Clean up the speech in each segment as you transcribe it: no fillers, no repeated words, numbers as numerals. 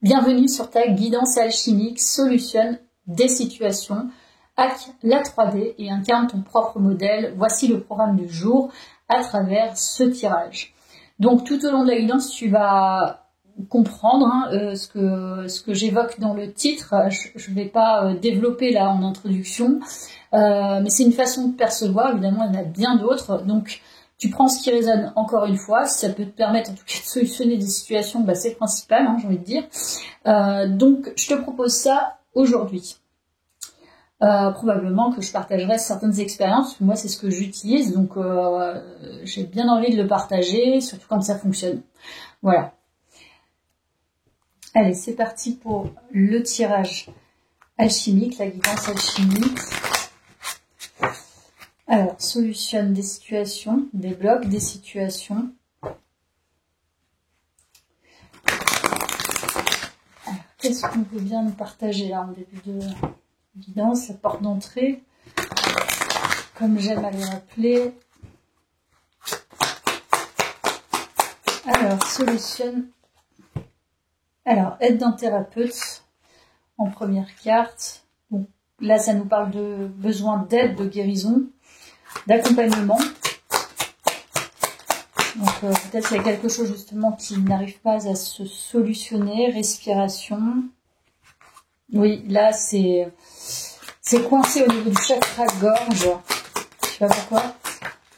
Bienvenue sur ta guidance alchimique, solutionne des situations, hack la 3D et incarne ton propre modèle. Voici le programme du jour à travers ce tirage. Donc tout au long de la guidance, tu vas comprendre ce que j'évoque dans le titre. Je ne vais pas développer là en introduction, mais c'est une façon de percevoir. Évidemment, il y en a bien d'autres. Donc tu prends ce qui résonne encore une fois. Si ça peut te permettre en tout cas de solutionner des situations, c'est le principal, j'ai envie de dire. Donc je te propose ça aujourd'hui. Probablement que je partagerai certaines expériences. Moi, c'est ce que j'utilise, donc j'ai bien envie de le partager, surtout quand ça fonctionne. Voilà. Allez, c'est parti pour le tirage alchimique, la guidance alchimique. Alors, solutionne des situations, débloque des situations. Alors, qu'est-ce qu'on peut bien nous partager là en début de guidance, la porte d'entrée, comme j'aime à le rappeler. Alors, solutionne. Alors, aide d'un thérapeute en première carte. Bon, là, ça nous parle de besoin d'aide, de guérison, d'accompagnement. Donc, peut-être qu'il y a quelque chose justement qui n'arrive pas à se solutionner. Respiration. Oui, là, c'est coincé au niveau du chakra gorge. Je sais pas pourquoi.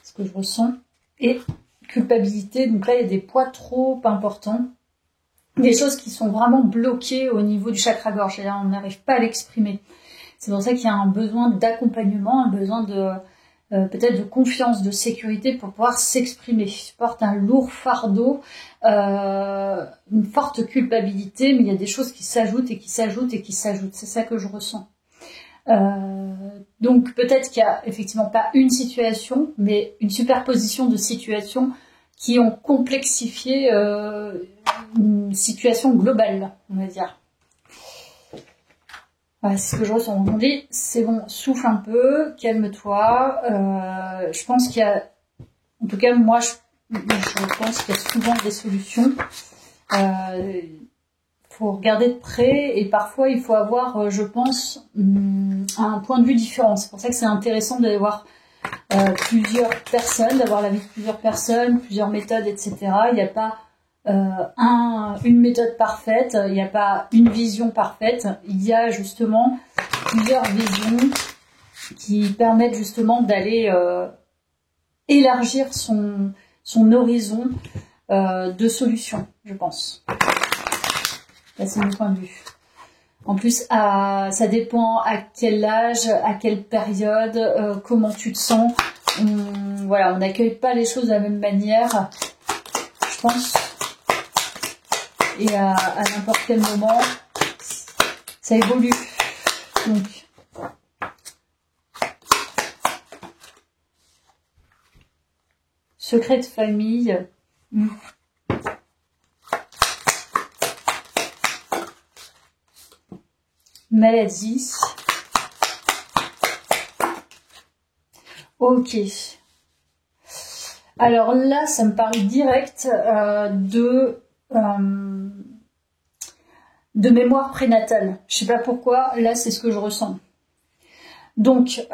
C'est ce que je ressens. Et culpabilité. Donc là, il y a des poids trop importants. Des choses qui sont vraiment bloquées au niveau du chakra gorge. Et là, on n'arrive pas à l'exprimer. C'est pour ça qu'il y a un besoin d'accompagnement, un besoin de peut-être de confiance, de sécurité pour pouvoir s'exprimer. Je porte un lourd fardeau, une forte culpabilité, mais il y a des choses qui s'ajoutent et qui s'ajoutent et qui s'ajoutent. C'est ça que je ressens. Donc peut-être qu'il n'y a effectivement pas une situation, mais une superposition de situations qui ont complexifié une situation globale, on va dire. Voilà, c'est ce que je ressens. On dit, c'est bon, souffle un peu, calme-toi. Je pense qu'il y a, en tout cas moi, je pense qu'il y a souvent des solutions. Faut regarder de près et parfois il faut avoir, je pense, un point de vue différent. C'est pour ça que c'est intéressant d'aller voir plusieurs personnes, d'avoir l'avis de plusieurs personnes, plusieurs méthodes, etc. Il n'y a pas une méthode parfaite, il n'y a pas une vision parfaite, il y a justement plusieurs visions qui permettent justement d'aller élargir son horizon de solutions, je pense. Là, c'est mon point de vue. En plus, ça dépend à quel âge, à quelle période, comment tu te sens. On n'accueille pas les choses de la même manière, je pense. Et à n'importe quel moment, ça évolue. Donc, secret de famille. Maladie. Ok. Alors là, ça me parle direct de mémoire prénatale. Je sais pas pourquoi, là c'est ce que je ressens. Donc,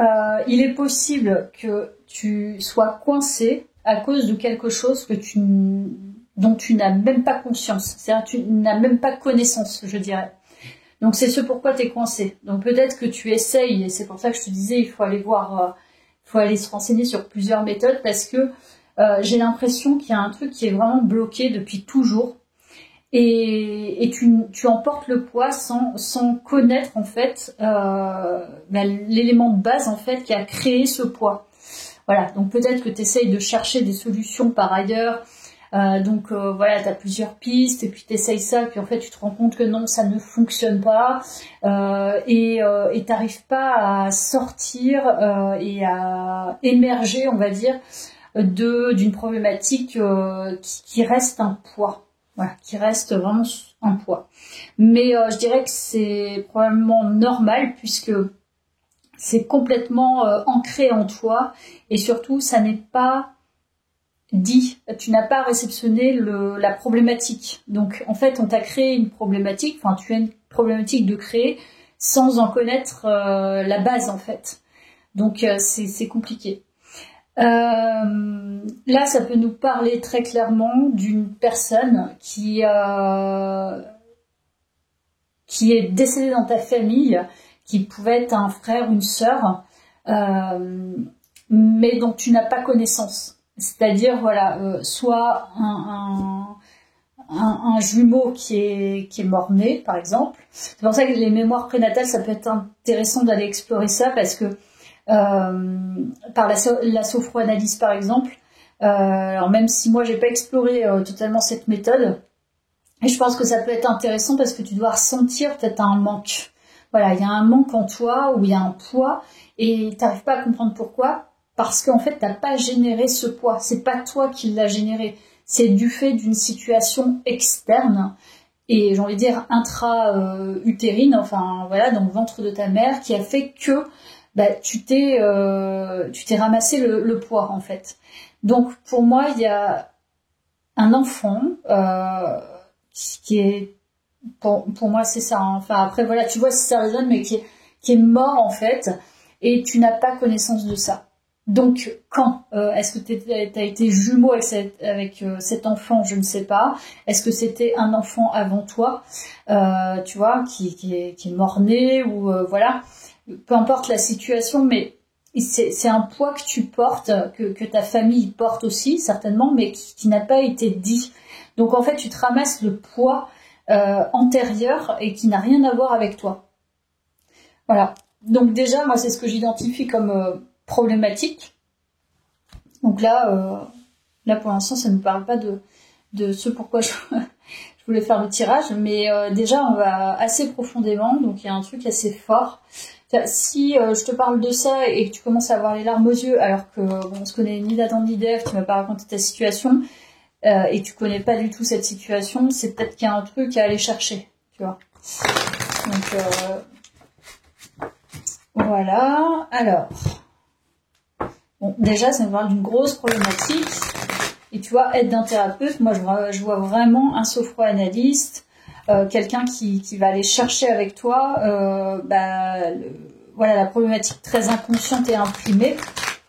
il est possible que tu sois coincé à cause de quelque chose dont tu n'as même pas conscience. C'est-à-dire tu n'as même pas connaissance, je dirais. Donc c'est ce pourquoi tu es coincé. Donc peut-être que tu essayes, et c'est pour ça que je te disais, il faut aller voir, il faut aller se renseigner sur plusieurs méthodes, parce que j'ai l'impression qu'il y a un truc qui est vraiment bloqué depuis toujours. Et tu emportes le poids sans connaître en fait l'élément de base en fait qui a créé ce poids. Voilà, donc peut-être que tu essayes de chercher des solutions par ailleurs. Voilà, tu as plusieurs pistes et puis tu essayes ça, puis en fait tu te rends compte que non, ça ne fonctionne pas et tu n'arrives pas à sortir et à émerger, on va dire, d'une problématique qui reste un poids. Voilà, qui reste vraiment un poids. Mais je dirais que c'est probablement normal puisque c'est complètement ancré en toi et surtout ça n'est pas dit, tu n'as pas réceptionné la problématique. Donc en fait, on t'a créé une problématique, enfin tu as une problématique de créer sans en connaître la base en fait. Donc c'est compliqué. Là, ça peut nous parler très clairement d'une personne qui est décédée dans ta famille, qui pouvait être un frère, une sœur, mais dont tu n'as pas connaissance. C'est-à-dire, voilà, soit un jumeau qui est mort-né, par exemple. C'est pour ça que les mémoires prénatales, ça peut être intéressant d'aller explorer ça, parce que par la sophroanalyse, par exemple, alors même si moi j'ai pas exploré totalement cette méthode, et je pense que ça peut être intéressant parce que tu dois ressentir peut-être un manque. Voilà, il y a un manque en toi, ou il y a un poids, et t'arrives pas à comprendre pourquoi, parce qu'en fait t'as pas généré ce poids, c'est pas toi qui l'as généré, c'est du fait d'une situation externe, et j'ai envie de dire intra-utérine, enfin voilà, dans le ventre de ta mère, qui a fait que tu t'es ramassé le poids en fait. Donc pour moi, il y a un enfant qui est, pour moi c'est ça, hein. Enfin après voilà, tu vois si ça résonne, mais qui est mort en fait, et tu n'as pas connaissance de ça. Donc quand est-ce que t'as été jumeau avec cet enfant, je ne sais pas. Est-ce que c'était un enfant avant toi, tu vois, qui est mort-né, ou voilà, peu importe la situation, mais c'est un poids que tu portes, que ta famille porte aussi certainement, mais qui n'a pas été dit. Donc en fait tu te ramasses le poids antérieur et qui n'a rien à voir avec toi. Voilà. Donc déjà moi c'est ce que j'identifie comme problématique. Donc là pour l'instant ça ne me parle pas de ce pourquoi je voulais faire le tirage, mais déjà on va assez profondément, donc il y a un truc assez fort. Si je te parle de ça et que tu commences à avoir les larmes aux yeux, alors que on se connaît ni d'Adam ni d'Ève, tu m'as pas raconté ta situation, et tu connais pas du tout cette situation, c'est peut-être qu'il y a un truc à aller chercher, tu vois. Donc voilà. Alors, bon, déjà ça me parle d'une grosse problématique. Et tu vois, aide d'un thérapeute, moi je vois vraiment un sophroanalyste, quelqu'un qui va aller chercher avec toi voilà, la problématique très inconsciente et imprimée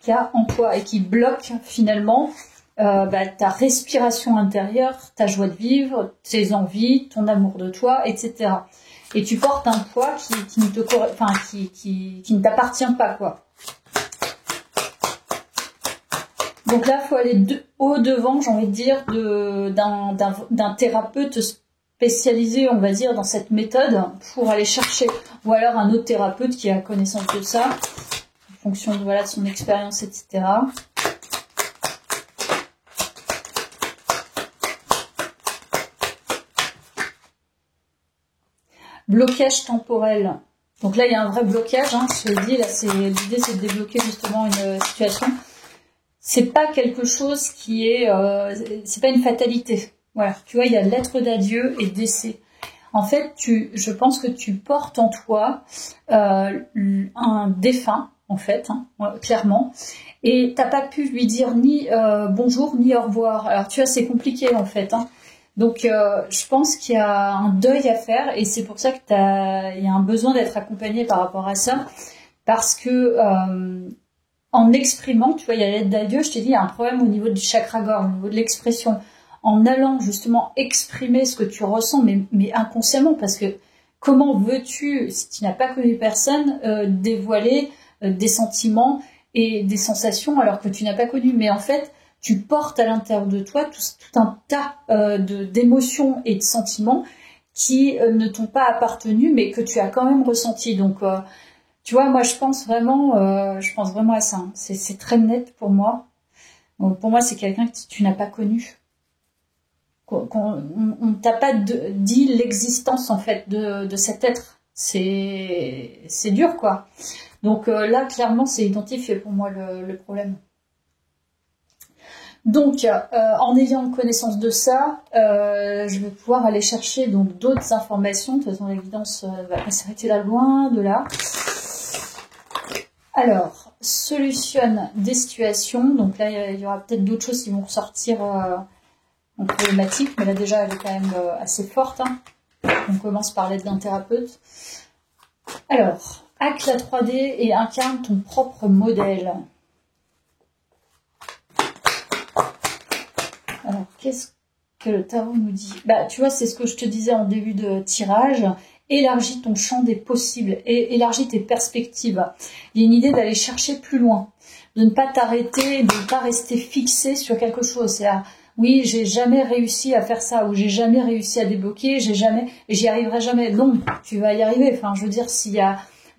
qu'il y a en toi et qui bloque finalement ta respiration intérieure, ta joie de vivre, tes envies, ton amour de toi, etc. Et tu portes un poids qui ne t'appartient pas, quoi. Donc là, il faut aller au-devant, j'ai envie de dire, d'un thérapeute spécialisé, on va dire, dans cette méthode pour aller chercher. Ou alors un autre thérapeute qui a connaissance de ça, en fonction de son expérience, etc. Blocage temporel. Donc là, il y a un vrai blocage, hein, je te le dis, là, l'idée, c'est de débloquer justement une situation. C'est pas quelque chose qui est, c'est pas une fatalité. Voilà, tu vois, il y a lettre d'adieu et décès. En fait, je pense que tu portes en toi un défunt, en fait, hein, clairement, et t'as pas pu lui dire ni bonjour ni au revoir. Alors tu vois, c'est compliqué en fait, hein. Donc je pense qu'il y a un deuil à faire, et c'est pour ça qu'il y a un besoin d'être accompagné par rapport à ça, parce que en exprimant, tu vois, il y a l'aide d'adieu, je t'ai dit, il y a un problème au niveau du chakra-gorge, au niveau de l'expression. En allant justement exprimer ce que tu ressens, mais inconsciemment, parce que comment veux-tu, si tu n'as pas connu personne, dévoiler des sentiments et des sensations alors que tu n'as pas connu. Mais en fait, tu portes à l'intérieur de toi tout un tas d'émotions et de sentiments qui ne t'ont pas appartenu, mais que tu as quand même ressenti. Donc tu vois, moi je pense vraiment à ça, hein. C'est très net pour moi. Donc, pour moi, c'est quelqu'un que tu n'as pas connu. On ne t'a pas dit l'existence en fait de cet être. C'est dur, quoi. Donc là, clairement, c'est identifié pour moi le problème. Donc, en ayant connaissance de ça, je vais pouvoir aller chercher donc d'autres informations. De toute façon, l'évidence va pas s'arrêter là, loin de là. Alors, solutionne des situations. Donc là, il y aura peut-être d'autres choses qui vont ressortir en problématique, mais là déjà, elle est quand même assez forte. Hein. On commence par l'aide d'un thérapeute. Alors, acte la 3D et incarne ton propre modèle. Alors, qu'est-ce que le tarot nous dit? Bah, tu vois, c'est ce que je te disais en début de tirage. Élargis ton champ des possibles et élargis tes perspectives. Il y a une idée d'aller chercher plus loin, de ne pas t'arrêter, de ne pas rester fixé sur quelque chose. C'est-à-dire, oui, j'ai jamais réussi à faire ça, ou j'ai jamais réussi à débloquer, j'y arriverai jamais. Non, tu vas y arriver. Enfin, je veux dire,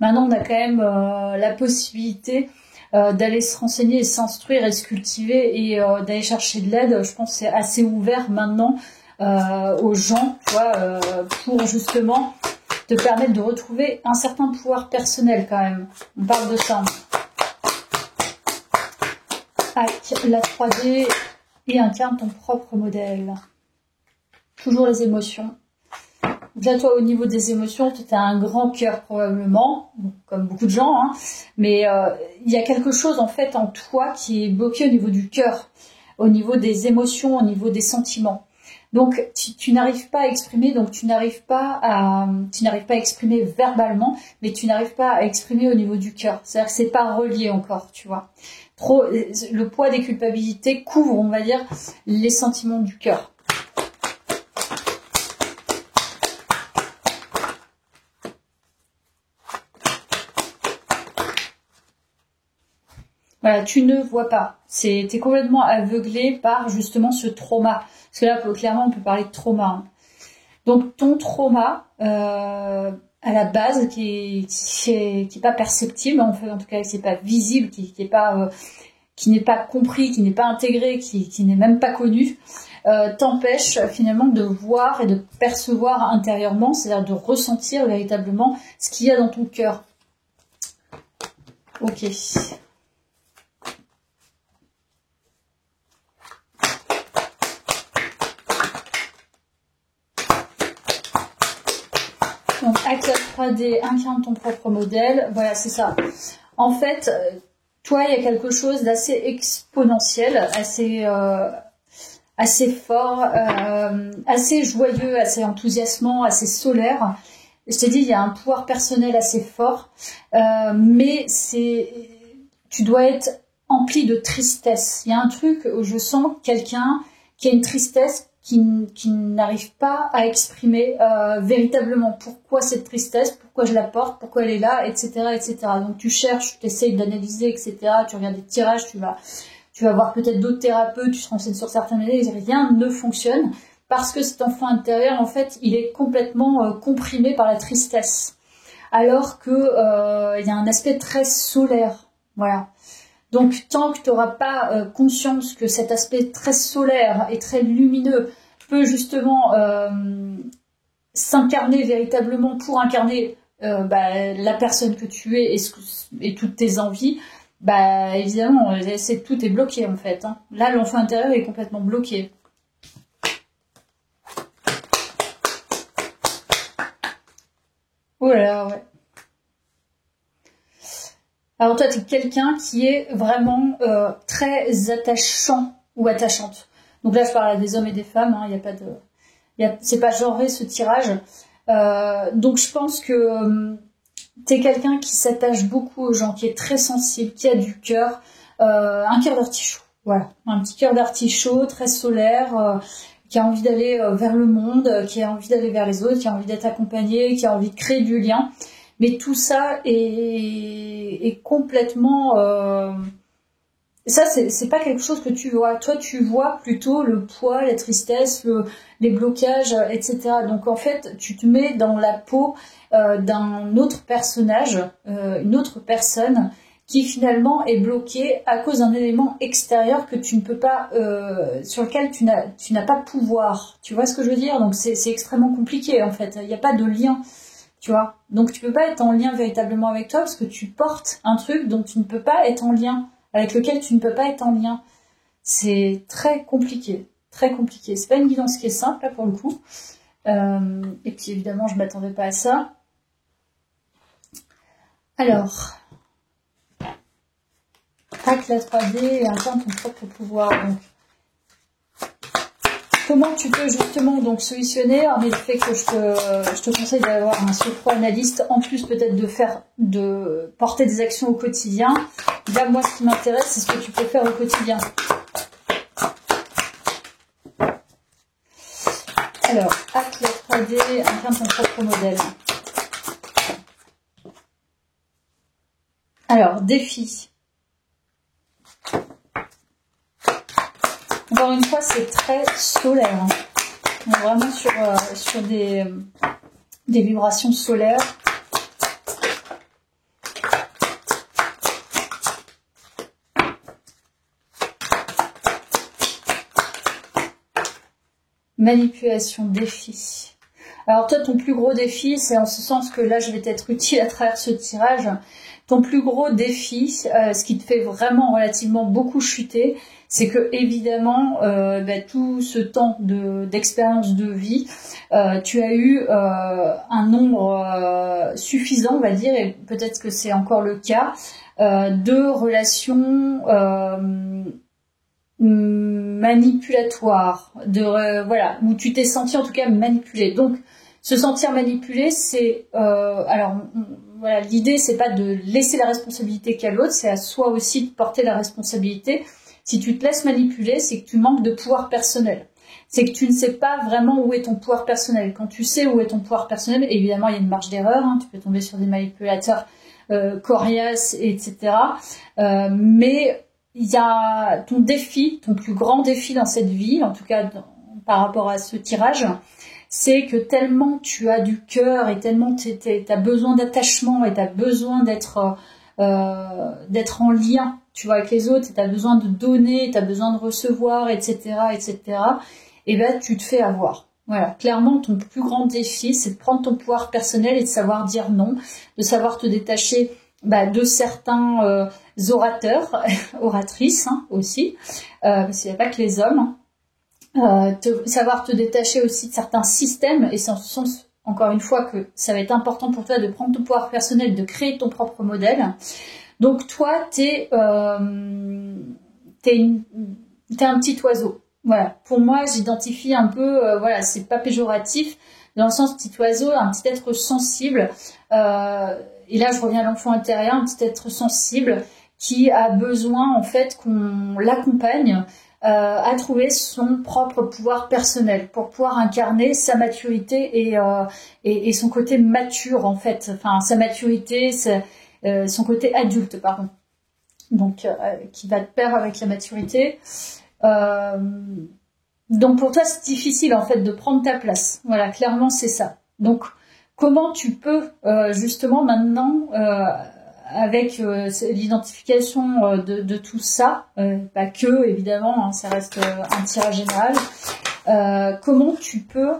maintenant on a quand même la possibilité d'aller se renseigner et s'instruire et se cultiver et d'aller chercher de l'aide. Je pense que c'est assez ouvert maintenant aux gens, tu vois, pour justement te permettre de retrouver un certain pouvoir personnel quand même. On parle de ça. Hack la 3D et incarne ton propre modèle. Toujours les émotions. Déjà, toi, au niveau des émotions, tu as un grand cœur probablement, comme beaucoup de gens, hein, mais il y a quelque chose en fait en toi qui est bloqué au niveau du cœur, au niveau des émotions, au niveau des sentiments. Donc, tu n'arrives pas à exprimer, donc tu n'arrives pas à exprimer verbalement, mais tu n'arrives pas à exprimer au niveau du cœur. C'est-à-dire que c'est pas relié encore, tu vois. Le poids des culpabilités couvre, on va dire, les sentiments du cœur. Voilà, tu ne vois pas. T'es complètement aveuglé par justement ce trauma. Parce que là, clairement, on peut parler de trauma. Hein. Donc, ton trauma, à la base, qui est pas perceptible, en fait, en tout cas, qui n'est pas visible, qui n'est pas compris, qui n'est pas intégré, qui n'est même pas connu, t'empêche finalement de voir et de percevoir intérieurement, c'est-à-dire de ressentir véritablement ce qu'il y a dans ton cœur. Ok. Donc, acte 3D, incarne ton propre modèle. Voilà, c'est ça. En fait, toi, il y a quelque chose d'assez exponentiel, assez fort, assez joyeux, assez enthousiasmant, assez solaire. Je t'ai dit, il y a un pouvoir personnel assez fort, mais tu dois être empli de tristesse. Il y a un truc où je sens quelqu'un qui a une tristesse qui n'arrive pas à exprimer véritablement pourquoi cette tristesse, pourquoi je la porte, pourquoi elle est là, etc., etc. Donc tu cherches, tu essayes d'analyser, etc. Tu regardes des tirages, tu vas voir peut-être d'autres thérapeutes, tu te renseignes sur certaines idées, rien ne fonctionne parce que cet enfant intérieur, en fait, il est complètement comprimé par la tristesse. Alors que il y a un aspect très solaire, voilà. Donc, tant que tu n'auras pas conscience que cet aspect très solaire et très lumineux peut justement s'incarner véritablement pour incarner la personne que tu es et toutes tes envies, bah évidemment, tout est bloqué en fait. Hein. Là, l'enfant intérieur est complètement bloqué. Oh là là, ouais. Alors toi, tu es quelqu'un qui est vraiment très attachant ou attachante. Donc là, je parle à des hommes et des femmes. Hein, c'est pas genré ce tirage. Donc je pense que tu es quelqu'un qui s'attache beaucoup aux gens, qui est très sensible, qui a du cœur, un cœur d'artichaut. Voilà, un petit cœur d'artichaut, très solaire, qui a envie d'aller vers le monde, qui a envie d'aller vers les autres, qui a envie d'être accompagné, qui a envie de créer du lien. Mais tout ça est complètement... Ça, c'est pas quelque chose que tu vois. Toi, tu vois plutôt le poids, la tristesse, les blocages, etc. Donc, en fait, tu te mets dans la peau d'un autre personnage, une autre personne qui finalement est bloquée à cause d'un élément extérieur que tu ne peux pas, sur lequel tu n'as pas pouvoir. Tu vois ce que je veux dire? Donc, c'est extrêmement compliqué, en fait. Il n'y a pas de lien. Tu vois, donc tu peux pas être en lien véritablement avec toi parce que tu portes un truc dont tu ne peux pas être en lien, avec lequel tu ne peux pas être en lien. C'est très compliqué, très compliqué. C'est pas une guidance qui est simple là pour le coup. Et puis évidemment, je m'attendais pas à ça. Alors, Hack la 3D et incarne ton propre pouvoir. Donc, comment tu peux justement donc solutionner, hormis le fait que je te conseille d'avoir un sophro-analyste, en plus peut-être de porter des actions au quotidien. Là, moi, ce qui m'intéresse, c'est ce que tu peux faire au quotidien. Alors, hack la 3D, incarne ton propre modèle. Alors, défi. Encore une fois, c'est très solaire. Hein. On est vraiment sur des vibrations solaires. Manipulation, défi. Alors toi, ton plus gros défi, c'est en ce sens que là, je vais t'être utile à travers ce tirage. Ton plus gros défi, ce qui te fait vraiment relativement beaucoup chuter, c'est que évidemment, tout ce temps d'expérience de vie, tu as eu un nombre suffisant, on va dire, et peut-être que c'est encore le cas, de relations manipulatoires, voilà, où tu t'es senti en tout cas manipulé. Donc, se sentir manipulé, c'est voilà, l'idée, c'est pas de laisser la responsabilité qu'à l'autre, c'est à soi aussi de porter la responsabilité. Si tu te laisses manipuler, c'est que tu manques de pouvoir personnel. C'est que tu ne sais pas vraiment où est ton pouvoir personnel. Quand tu sais où est ton pouvoir personnel, évidemment, il y a une marge d'erreur. Hein, tu peux tomber sur des manipulateurs coriaces, etc. Mais il y a ton défi, ton plus grand défi dans cette vie, en tout cas par rapport à ce tirage, c'est que tellement tu as du cœur et tellement tu as besoin d'attachement et tu as besoin d'être en lien, tu vois, avec les autres, tu as besoin de donner, tu as besoin de recevoir, etc., et ben tu te fais avoir. Voilà, clairement, ton plus grand défi, c'est de prendre ton pouvoir personnel et de savoir dire non, de savoir te détacher de certains orateurs, oratrices hein, aussi, parce qu'il n'y a pas que les hommes, hein. Savoir te détacher aussi de certains systèmes, et c'est en ce sens, encore une fois, que ça va être important pour toi de prendre ton pouvoir personnel, de créer ton propre modèle. Donc toi, t'es un petit oiseau. Voilà. Pour moi, j'identifie un peu, voilà, c'est pas péjoratif, dans le sens petit oiseau, un petit être sensible. Et là, je reviens à l'enfant intérieur, un petit être sensible qui a besoin, en fait, qu'on l'accompagne à trouver son propre pouvoir personnel pour pouvoir incarner sa maturité et son côté mature, en fait. Enfin, sa maturité, son côté adulte, pardon. Donc, qui va de pair avec la maturité. Donc, pour toi, c'est difficile, en fait, de prendre ta place. Voilà, clairement, c'est ça. Donc, comment tu peux, justement, maintenant... avec l'identification de tout ça, pas que évidemment, hein, ça reste un tirage général, comment tu peux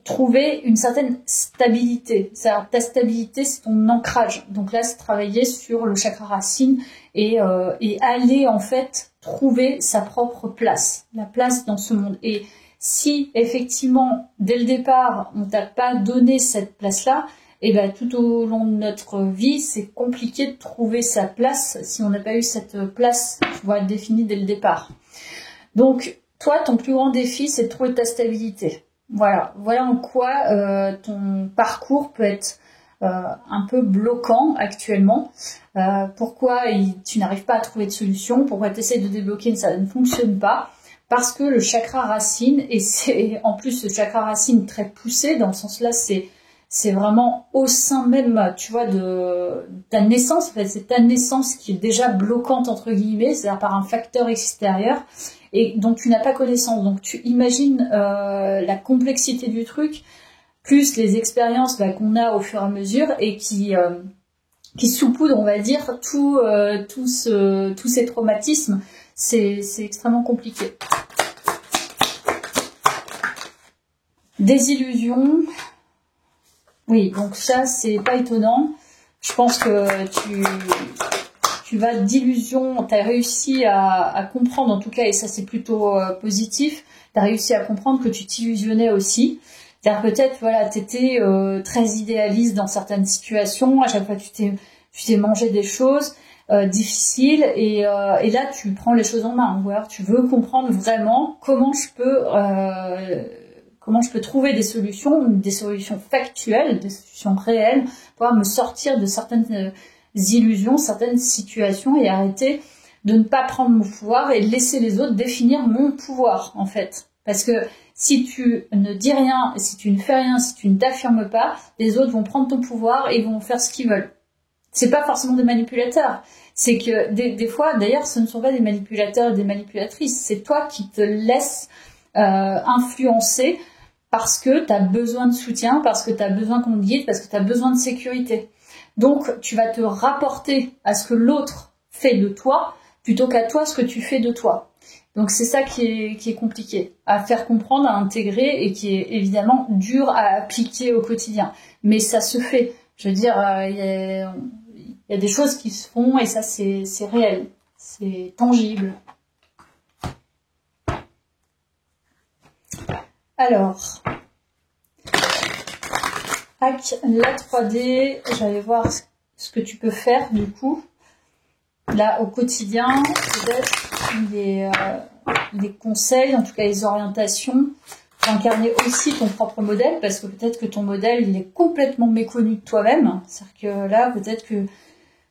trouver une certaine stabilité. C'est-à-dire, ta stabilité, c'est ton ancrage. Donc là, c'est travailler sur le chakra racine et aller en fait trouver sa propre place, la place dans ce monde. Et si effectivement, dès le départ, on t'a pas donné cette place-là, et tout au long de notre vie, c'est compliqué de trouver sa place si on n'a pas eu cette place, tu vois, définie dès le départ. Donc, toi, ton plus grand défi, c'est de trouver ta stabilité. Voilà en quoi ton parcours peut être un peu bloquant actuellement. Pourquoi tu n'arrives pas à trouver de solution, pourquoi tu essaies de débloquer, ça ne fonctionne pas. Parce que le chakra racine, et c'est en plus le chakra racine très poussé, dans ce sens-là, c'est vraiment au sein même, tu vois, de ta naissance. En fait, c'est ta naissance qui est déjà bloquante, entre guillemets, c'est-à-dire par un facteur extérieur, et dont tu n'as pas connaissance. Donc, tu imagines la complexité du truc, plus les expériences qu'on a au fur et à mesure, et qui saupoudrent, on va dire, tous ces traumatismes. C'est extrêmement compliqué. Désillusion. Oui, donc ça, c'est pas étonnant. Je pense que tu vas d'illusion, tu as réussi à comprendre, en tout cas, et ça c'est plutôt positif, tu as réussi à comprendre que tu t'illusionnais aussi. C'est-à-dire peut-être, voilà, tu étais très idéaliste dans certaines situations, à chaque fois tu t'es mangé des choses, difficile et là tu prends les choses en main, ou alors tu veux comprendre vraiment comment je peux trouver des solutions factuelles, des solutions réelles, pouvoir me sortir de certaines illusions, certaines situations et arrêter de ne pas prendre mon pouvoir et laisser les autres définir mon pouvoir en fait. Parce que si tu ne dis rien, si tu ne fais rien, si tu ne t'affirmes pas, les autres vont prendre ton pouvoir et ils vont faire ce qu'ils veulent. C'est pas forcément des manipulateurs. C'est que des fois, d'ailleurs, ce ne sont pas des manipulateurs et des manipulatrices. C'est toi qui te laisses influencer parce que tu as besoin de soutien, parce que tu as besoin qu'on te guide, parce que tu as besoin de sécurité. Donc, tu vas te rapporter à ce que l'autre fait de toi plutôt qu'à toi ce que tu fais de toi. Donc, c'est ça qui est compliqué à faire comprendre, à intégrer et qui est évidemment dur à appliquer au quotidien. Mais ça se fait. Je veux dire, il y a des choses qui se font et ça, c'est réel. C'est tangible. Alors, hack la 3D, j'allais voir ce que tu peux faire du coup. Là, au quotidien, peut-être des conseils, en tout cas les orientations, pour incarner aussi ton propre modèle, parce que peut-être que ton modèle, il est complètement méconnu de toi-même. C'est-à-dire que là, peut-être que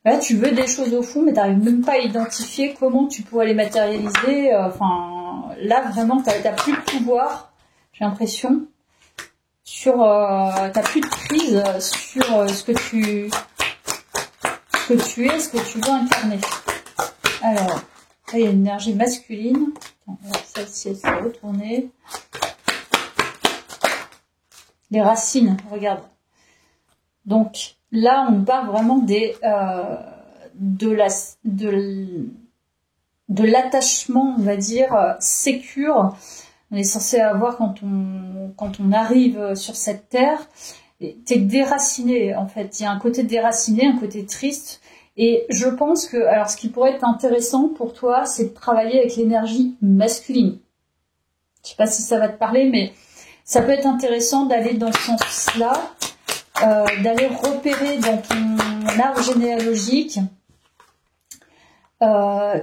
là, tu veux des choses au fond, mais tu n'arrives même pas à identifier comment tu pourrais les matérialiser. Là, vraiment, tu n'as plus de pouvoir. J'ai l'impression t'as plus de prise sur ce que tu es, ce que tu veux incarner. Alors, là, il y a une énergie masculine. Celle-ci, elle s'est retournée. Les racines, regarde. Donc, là, on parle vraiment de l'attachement, on va dire, sécure. On est censé avoir quand on arrive sur cette terre. T'es déraciné, en fait. Il y a un côté déraciné, un côté triste. Et je pense que, alors, ce qui pourrait être intéressant pour toi, c'est de travailler avec l'énergie masculine. Je sais pas si ça va te parler, mais ça peut être intéressant d'aller dans ce sens-là, d'aller repérer dans ton arbre généalogique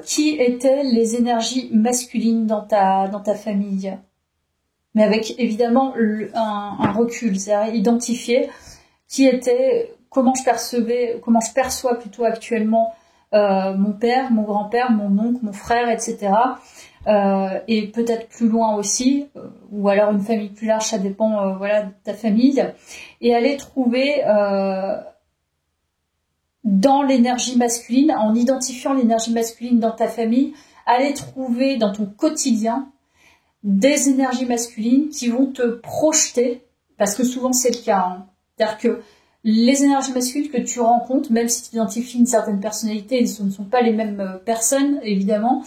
qui étaient les énergies masculines dans ta famille, mais avec évidemment un recul, c'est-à-dire identifier comment je perçois plutôt actuellement mon père, mon grand-père, mon oncle, mon frère, etc. Et peut-être plus loin aussi, ou alors une famille plus large, ça dépend de ta famille, et aller trouver dans l'énergie masculine, en identifiant l'énergie masculine dans ta famille, aller trouver dans ton quotidien des énergies masculines qui vont te projeter, parce que souvent c'est le cas, hein. C'est-à-dire que les énergies masculines que tu rencontres, même si tu identifies une certaine personnalité, ce ne sont pas les mêmes personnes, évidemment,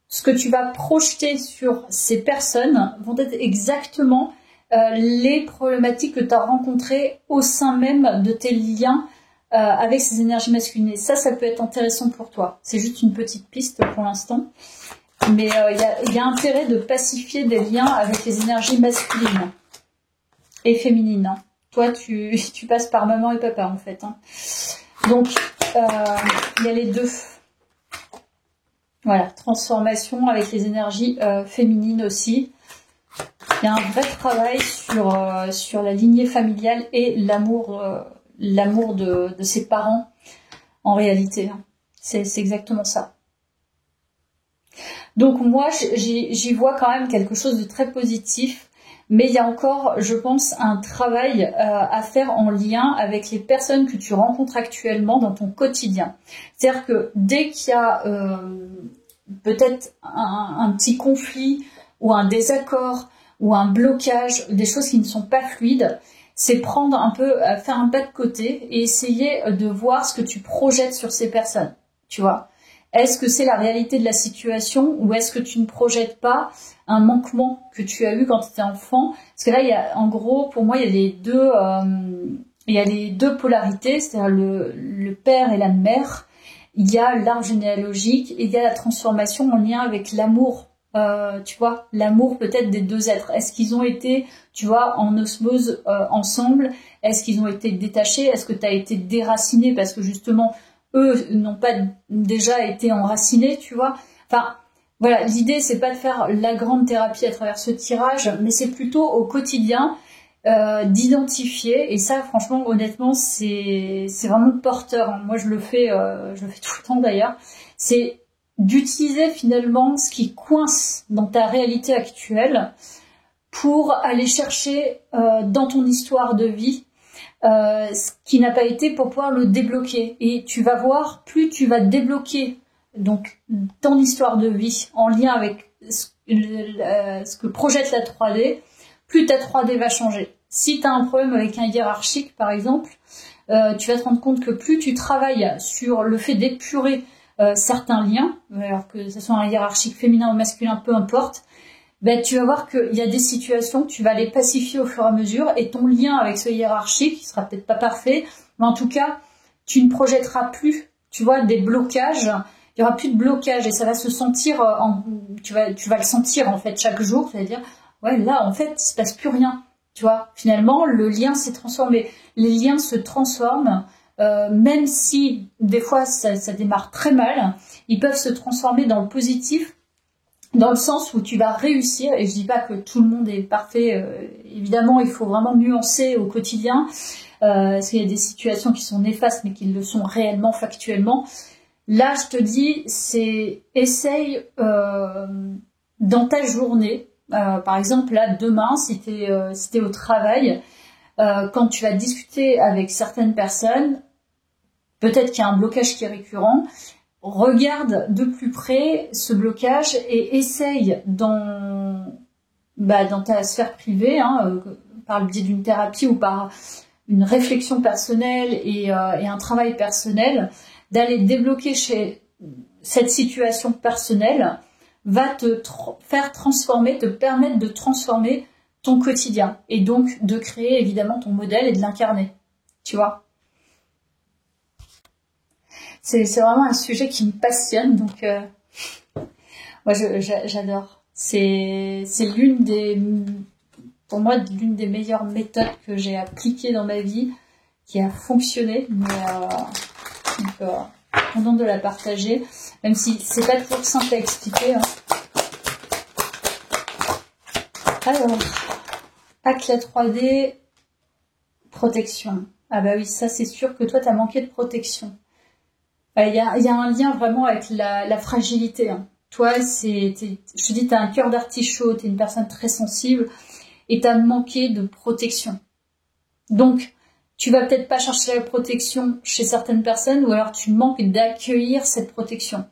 ce que tu vas projeter sur ces personnes vont être exactement les problématiques que tu as rencontrées au sein même de tes liens avec ces énergies masculines. Et ça peut être intéressant pour toi. C'est juste une petite piste pour l'instant. Mais il y a intérêt de pacifier des liens avec les énergies masculines et féminines, hein. Toi, tu passes par maman et papa, en fait, hein. Donc, il y a les deux. Voilà, transformation avec les énergies féminines aussi. Il y a un vrai travail sur la lignée familiale et l'amour de ses parents, en réalité, hein. C'est exactement ça. Donc moi, j'y vois quand même quelque chose de très positif. Mais il y a encore, je pense, un travail à faire en lien avec les personnes que tu rencontres actuellement dans ton quotidien. C'est-à-dire que dès qu'il y a peut-être un petit conflit ou un désaccord ou un blocage, des choses qui ne sont pas fluides, c'est faire un pas de côté et essayer de voir ce que tu projettes sur ces personnes, tu vois. Est-ce que c'est la réalité de la situation ou est-ce que tu ne projettes pas un manquement que tu as eu quand tu étais enfant? Parce que là, en gros, pour moi, il y a les deux polarités, c'est-à-dire le père et la mère. Il y a l'arbre généalogique et il y a la transformation en lien avec l'amour. Tu vois, l'amour peut-être des deux êtres. Est-ce qu'ils ont été, tu vois, en osmose ensemble? Est-ce qu'ils ont été détachés? Est-ce que tu as été déraciné parce que justement eux n'ont pas déjà été enracinés, tu vois. Enfin, voilà, l'idée c'est pas de faire la grande thérapie à travers ce tirage, mais c'est plutôt au quotidien d'identifier, et ça franchement honnêtement c'est vraiment porteur, hein. Moi je le fais tout le temps d'ailleurs, c'est d'utiliser finalement ce qui coince dans ta réalité actuelle pour aller chercher dans ton histoire de vie ce qui n'a pas été, pour pouvoir le débloquer. Et tu vas voir, plus tu vas débloquer donc ton histoire de vie en lien avec ce que projette la 3D, plus ta 3D va changer. Si tu as un problème avec un hiérarchique, par exemple, tu vas te rendre compte que plus tu travailles sur le fait d'épurer certains liens, alors que ce soit un hiérarchique féminin ou masculin, peu importe, ben, tu vas voir qu'il y a des situations, tu vas les pacifier au fur et à mesure, et ton lien avec ce hiérarchique, qui sera peut-être pas parfait, mais en tout cas, tu ne projetteras plus, tu vois, des blocages, il y aura plus de blocage, et ça va se sentir, tu vas le sentir, en fait, chaque jour, c'est-à-dire, ouais, là, en fait, il se passe plus rien, tu vois. Finalement, le lien s'est transformé. Les liens se transforment, même si, des fois, ça démarre très mal, ils peuvent se transformer dans le positif, dans le sens où tu vas réussir, et je dis pas que tout le monde est parfait, évidemment il faut vraiment nuancer au quotidien, parce qu'il y a des situations qui sont néfastes mais qui le sont réellement, factuellement. Là je te dis, c'est essaye dans ta journée, par exemple là demain si t'es au travail, quand tu vas discuter avec certaines personnes, peut-être qu'il y a un blocage qui est récurrent, regarde de plus près ce blocage et essaye dans ta sphère privée, hein, par le biais d'une thérapie ou par une réflexion personnelle et un travail personnel, d'aller débloquer chez cette situation personnelle, va te faire transformer, te permettre de transformer ton quotidien et donc de créer évidemment ton modèle et de l'incarner, tu vois. C'est vraiment un sujet qui me passionne, donc moi j'adore. C'est pour moi l'une des meilleures méthodes que j'ai appliquées dans ma vie, qui a fonctionné, mais contente de la partager, même si c'est pas toujours simple à expliquer, hein. Alors, Hack la 3D, protection. Ah bah oui, ça c'est sûr que toi t'as manqué de protection. Il y a un lien vraiment avec la fragilité, hein. Toi, je te dis, t'as un cœur d'artichaut, t'es une personne très sensible et t'as manqué de protection. Donc, tu vas peut-être pas chercher la protection chez certaines personnes, ou alors tu manques d'accueillir cette protection.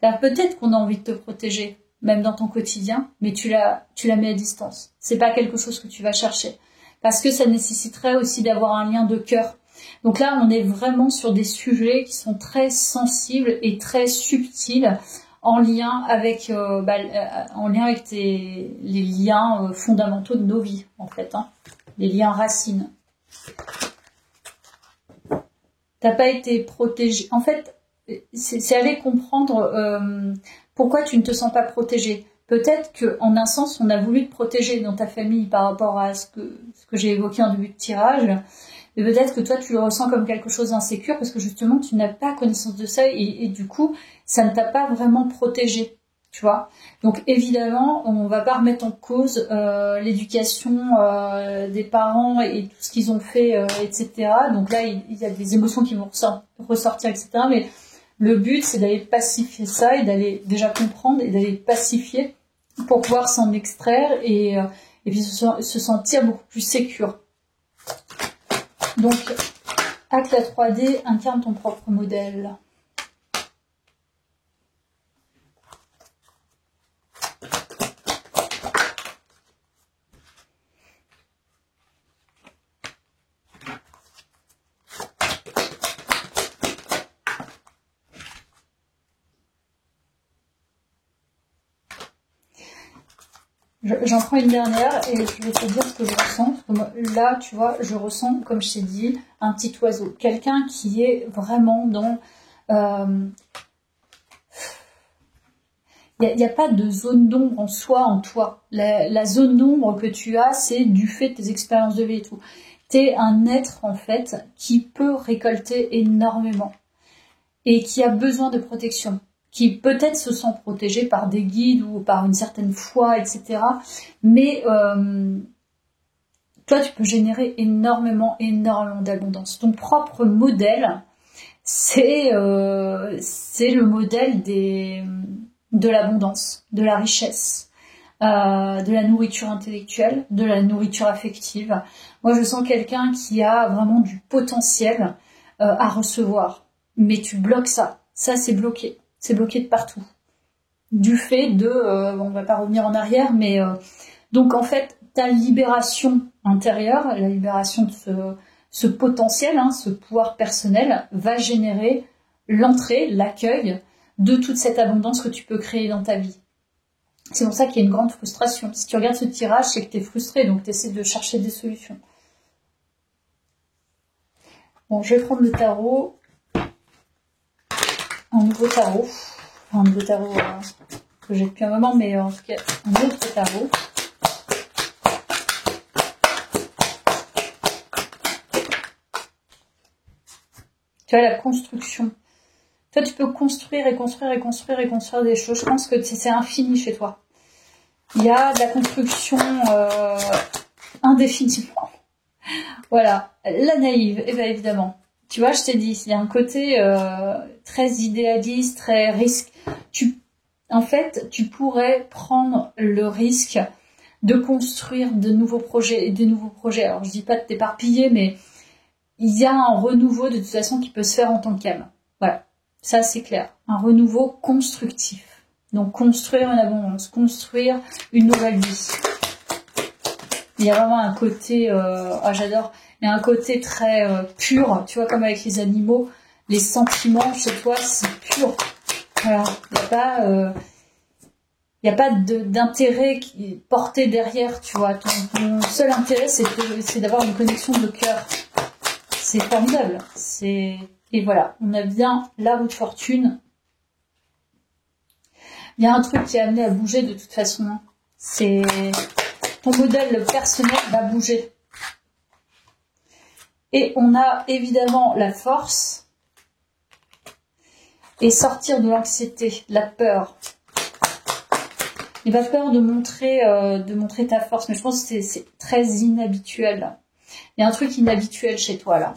Là, peut-être qu'on a envie de te protéger, même dans ton quotidien, mais tu la mets à distance. C'est pas quelque chose que tu vas chercher. Parce que ça nécessiterait aussi d'avoir un lien de cœur. Donc là, on est vraiment sur des sujets qui sont très sensibles et très subtils, en lien avec les liens fondamentaux de nos vies, en fait, hein, les liens racines. T'as pas été protégé. En fait, c'est aller comprendre pourquoi tu ne te sens pas protégé. Peut-être que, en un sens, on a voulu te protéger dans ta famille par rapport à ce que j'ai évoqué en début de tirage. Mais peut-être que toi, tu le ressens comme quelque chose d'insécure parce que justement, tu n'as pas connaissance de ça et du coup, ça ne t'a pas vraiment protégé, tu vois. Donc, évidemment, on va pas remettre en cause l'éducation des parents et tout ce qu'ils ont fait, etc. Donc là, il y a des émotions qui vont ressortir, etc. Mais le but, c'est d'aller pacifier ça et d'aller déjà comprendre et d'aller pacifier pour pouvoir s'en extraire et puis se sentir beaucoup plus sécure. Donc, Hack la 3D, incarne ton propre modèle. J'en prends une dernière et je vais te dire ce que je ressens. Là, tu vois, je ressens, comme je t'ai dit, un petit oiseau. Quelqu'un qui est vraiment dans... Il n'y a pas de zone d'ombre en soi, en toi. La zone d'ombre que tu as, c'est du fait de tes expériences de vie et tout. Tu es un être, en fait, qui peut récolter énormément. et qui a besoin de protection, qui peut-être se sent protégé par des guides ou par une certaine foi, etc. Mais toi, tu peux générer énormément d'abondance. Ton propre modèle, c'est le modèle de l'abondance, de la richesse, de la nourriture intellectuelle, de la nourriture affective. Moi, je sens quelqu'un qui a vraiment du potentiel à recevoir. Mais tu bloques ça. Ça, c'est bloqué. C'est bloqué de partout. Du fait de... on va pas revenir en arrière, mais... donc, en fait, ta libération intérieure, la libération de ce potentiel, ce pouvoir personnel, va générer l'entrée, l'accueil de toute cette abondance que tu peux créer dans ta vie. C'est pour ça qu'il y a une grande frustration. Si tu regardes ce tirage, c'est que tu es frustré, donc tu essaies de chercher des solutions. Bon, je vais prendre le tarot. Un nouveau tarot. Enfin, un nouveau tarot que j'ai depuis un moment, mais en tout cas, un autre tarot. Tu vois, la construction. Toi, tu peux construire et construire et construire et construire des choses. Je pense que c'est infini chez toi. Il y a de la construction indéfiniment. Voilà. La naïve, eh bien, évidemment. Tu vois, je t'ai dit, il y a un côté très idéaliste, très risque. En fait, tu pourrais prendre le risque de construire de nouveaux projets et des nouveaux projets. Alors, je dis pas de t'éparpiller, mais il y a un renouveau de toute façon qui peut se faire en tant qu'âme. Voilà. Ça, c'est clair. Un renouveau constructif. Donc, construire une abondance, construire une nouvelle vie. Il y a vraiment un côté, j'adore, il y a un côté très pur, tu vois, comme avec les animaux, les sentiments chez toi, c'est pur. Voilà. Il n'y a pas d'intérêt qui est porté derrière, tu vois. Ton seul intérêt, c'est d'avoir une connexion de cœur. C'est formidable. Et voilà, on a bien la roue de fortune. Il y a un truc qui est amené à bouger de toute façon. C'est ton modèle personnel va bouger. Et on a évidemment la force et sortir de l'anxiété, la peur. Il n'a pas peur de montrer ta force, mais je pense que c'est très inhabituel. Il y a un truc inhabituel chez toi là.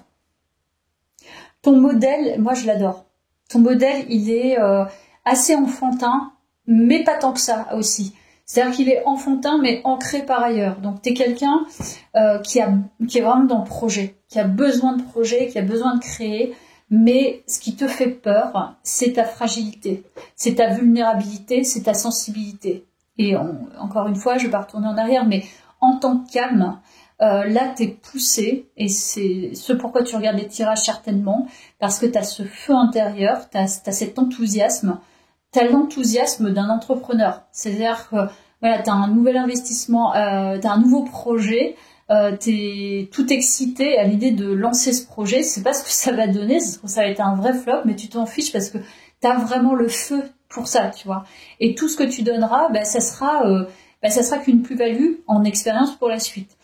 Ton modèle, moi je l'adore. Ton modèle, il est assez enfantin, mais pas tant que ça aussi. C'est-à-dire qu'il est enfantin, mais ancré par ailleurs. Donc tu es quelqu'un qui est vraiment dans le projet, qui a besoin de projet, qui a besoin de créer. Mais ce qui te fait peur, c'est ta fragilité, c'est ta vulnérabilité, c'est ta sensibilité. Et encore une fois, je vais pas retourner en arrière, mais en tant qu'âme, là, t'es poussé, et c'est ce pourquoi tu regardes les tirages certainement, parce que t'as ce feu intérieur, t'as cet enthousiasme, t'as l'enthousiasme d'un entrepreneur. C'est-à-dire que voilà, t'as un nouvel investissement, t'as un nouveau projet, t'es tout excité à l'idée de lancer ce projet. C'est pas ce que ça va donner, ça va être un vrai flop, mais tu t'en fiches parce que t'as vraiment le feu pour ça, tu vois. Et tout ce que tu donneras, ça sera qu'une plus-value en expérience pour la suite.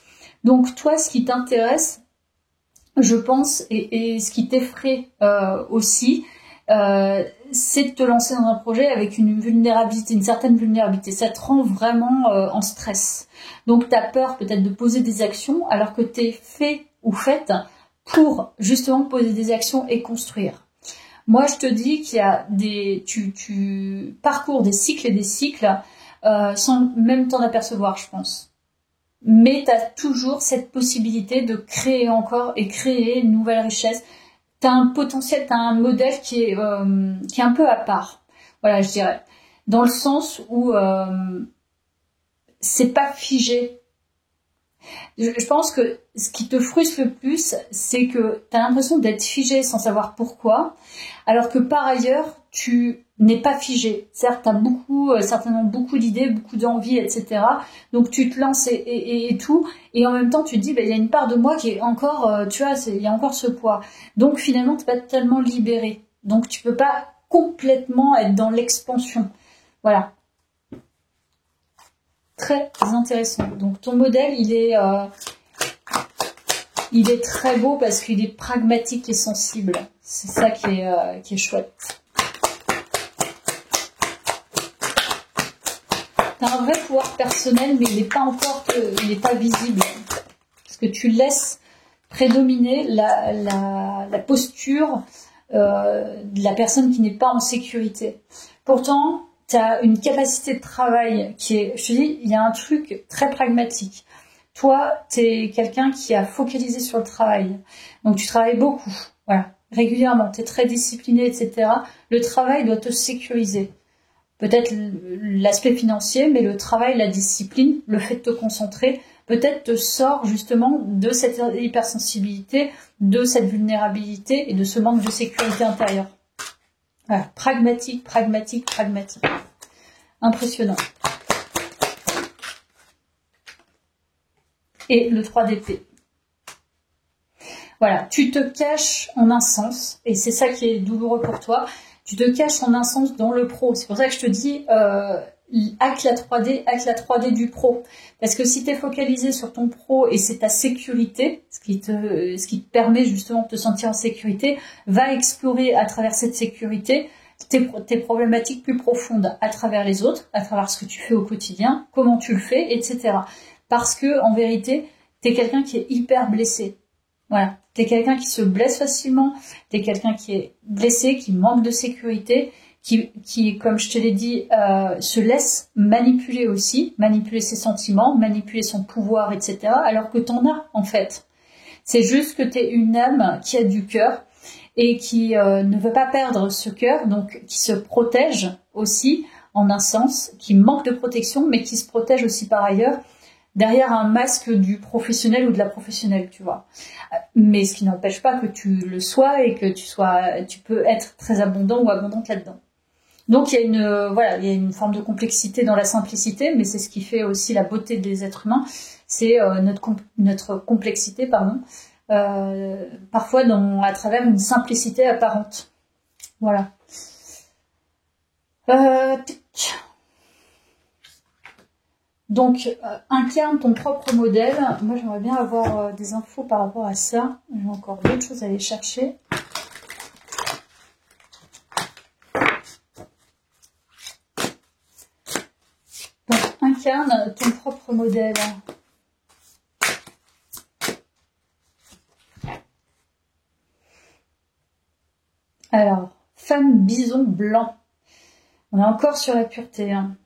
Donc toi, ce qui t'intéresse, je pense, et ce qui t'effraie aussi, c'est de te lancer dans un projet avec une vulnérabilité, une certaine vulnérabilité. Ça te rend vraiment en stress. Donc tu as peur peut-être de poser des actions alors que tu es fait ou faite pour justement poser des actions et construire. Moi, je te dis qu'il y a tu parcours des cycles et des cycles sans même t'en apercevoir, je pense. Mais tu as toujours cette possibilité de créer encore et créer une nouvelle richesse. Tu as un potentiel, tu as un modèle qui est un peu à part. Voilà, je dirais. Dans le sens où c'est pas figé. Je pense que ce qui te frustre le plus, c'est que tu as l'impression d'être figé sans savoir pourquoi, alors que par ailleurs, tu n'es pas figé. Certes, tu as certainement beaucoup d'idées, beaucoup d'envies, etc. Donc tu te lances et tout, et en même temps tu te dis, il y a une part de moi qui est encore, tu vois, il y a encore ce poids. Donc finalement, tu n'es pas tellement libéré. Donc tu peux pas complètement être dans l'expansion. Voilà. Très intéressant. Donc ton modèle, il est il est très beau parce qu'il est pragmatique et sensible. C'est ça qui est chouette. T'as un vrai pouvoir personnel, mais il n'est pas visible. Parce que tu laisses prédominer la posture de la personne qui n'est pas en sécurité. Pourtant, tu as une capacité de travail qui est, je te dis, il y a un truc très pragmatique. Toi, tu es quelqu'un qui a focalisé sur le travail. Donc, tu travailles beaucoup, voilà, régulièrement, tu es très discipliné, etc. Le travail doit te sécuriser. Peut-être l'aspect financier, mais le travail, la discipline, le fait de te concentrer, peut-être te sort justement de cette hypersensibilité, de cette vulnérabilité et de ce manque de sécurité intérieure. Voilà, pragmatique, pragmatique, pragmatique. Impressionnant. Et le 3 d'épée. Voilà, tu te caches en un sens, et c'est ça qui est douloureux pour toi, tu te caches en un sens dans le pro. C'est pour ça que je te dis, hack la 3D du pro. Parce que si tu es focalisé sur ton pro et c'est ta sécurité, ce qui te permet justement de te sentir en sécurité, va explorer à travers cette sécurité tes problématiques plus profondes à travers les autres, à travers ce que tu fais au quotidien, comment tu le fais, etc. Parce que en vérité, tu es quelqu'un qui est hyper blessé. Voilà, t'es quelqu'un qui se blesse facilement, t'es quelqu'un qui est blessé, qui manque de sécurité, qui comme je te l'ai dit, se laisse manipuler aussi, manipuler ses sentiments, manipuler son pouvoir, etc. Alors que t'en as, en fait. C'est juste que t'es une âme qui a du cœur et qui ne veut pas perdre ce cœur, donc qui se protège aussi, en un sens, qui manque de protection, mais qui se protège aussi par ailleurs, derrière un masque du professionnel ou de la professionnelle, tu vois. Mais ce qui n'empêche pas que tu le sois et que tu peux être très abondant ou abondante là-dedans. Donc il y a une forme de complexité dans la simplicité, mais c'est ce qui fait aussi la beauté des êtres humains, c'est notre complexité, parfois à travers une simplicité apparente. Voilà. Donc, incarne ton propre modèle. Moi, j'aimerais bien avoir des infos par rapport à ça. J'ai encore d'autres choses à aller chercher. Donc, incarne ton propre modèle. Alors, femme bison blanc. On est encore sur la pureté, hein.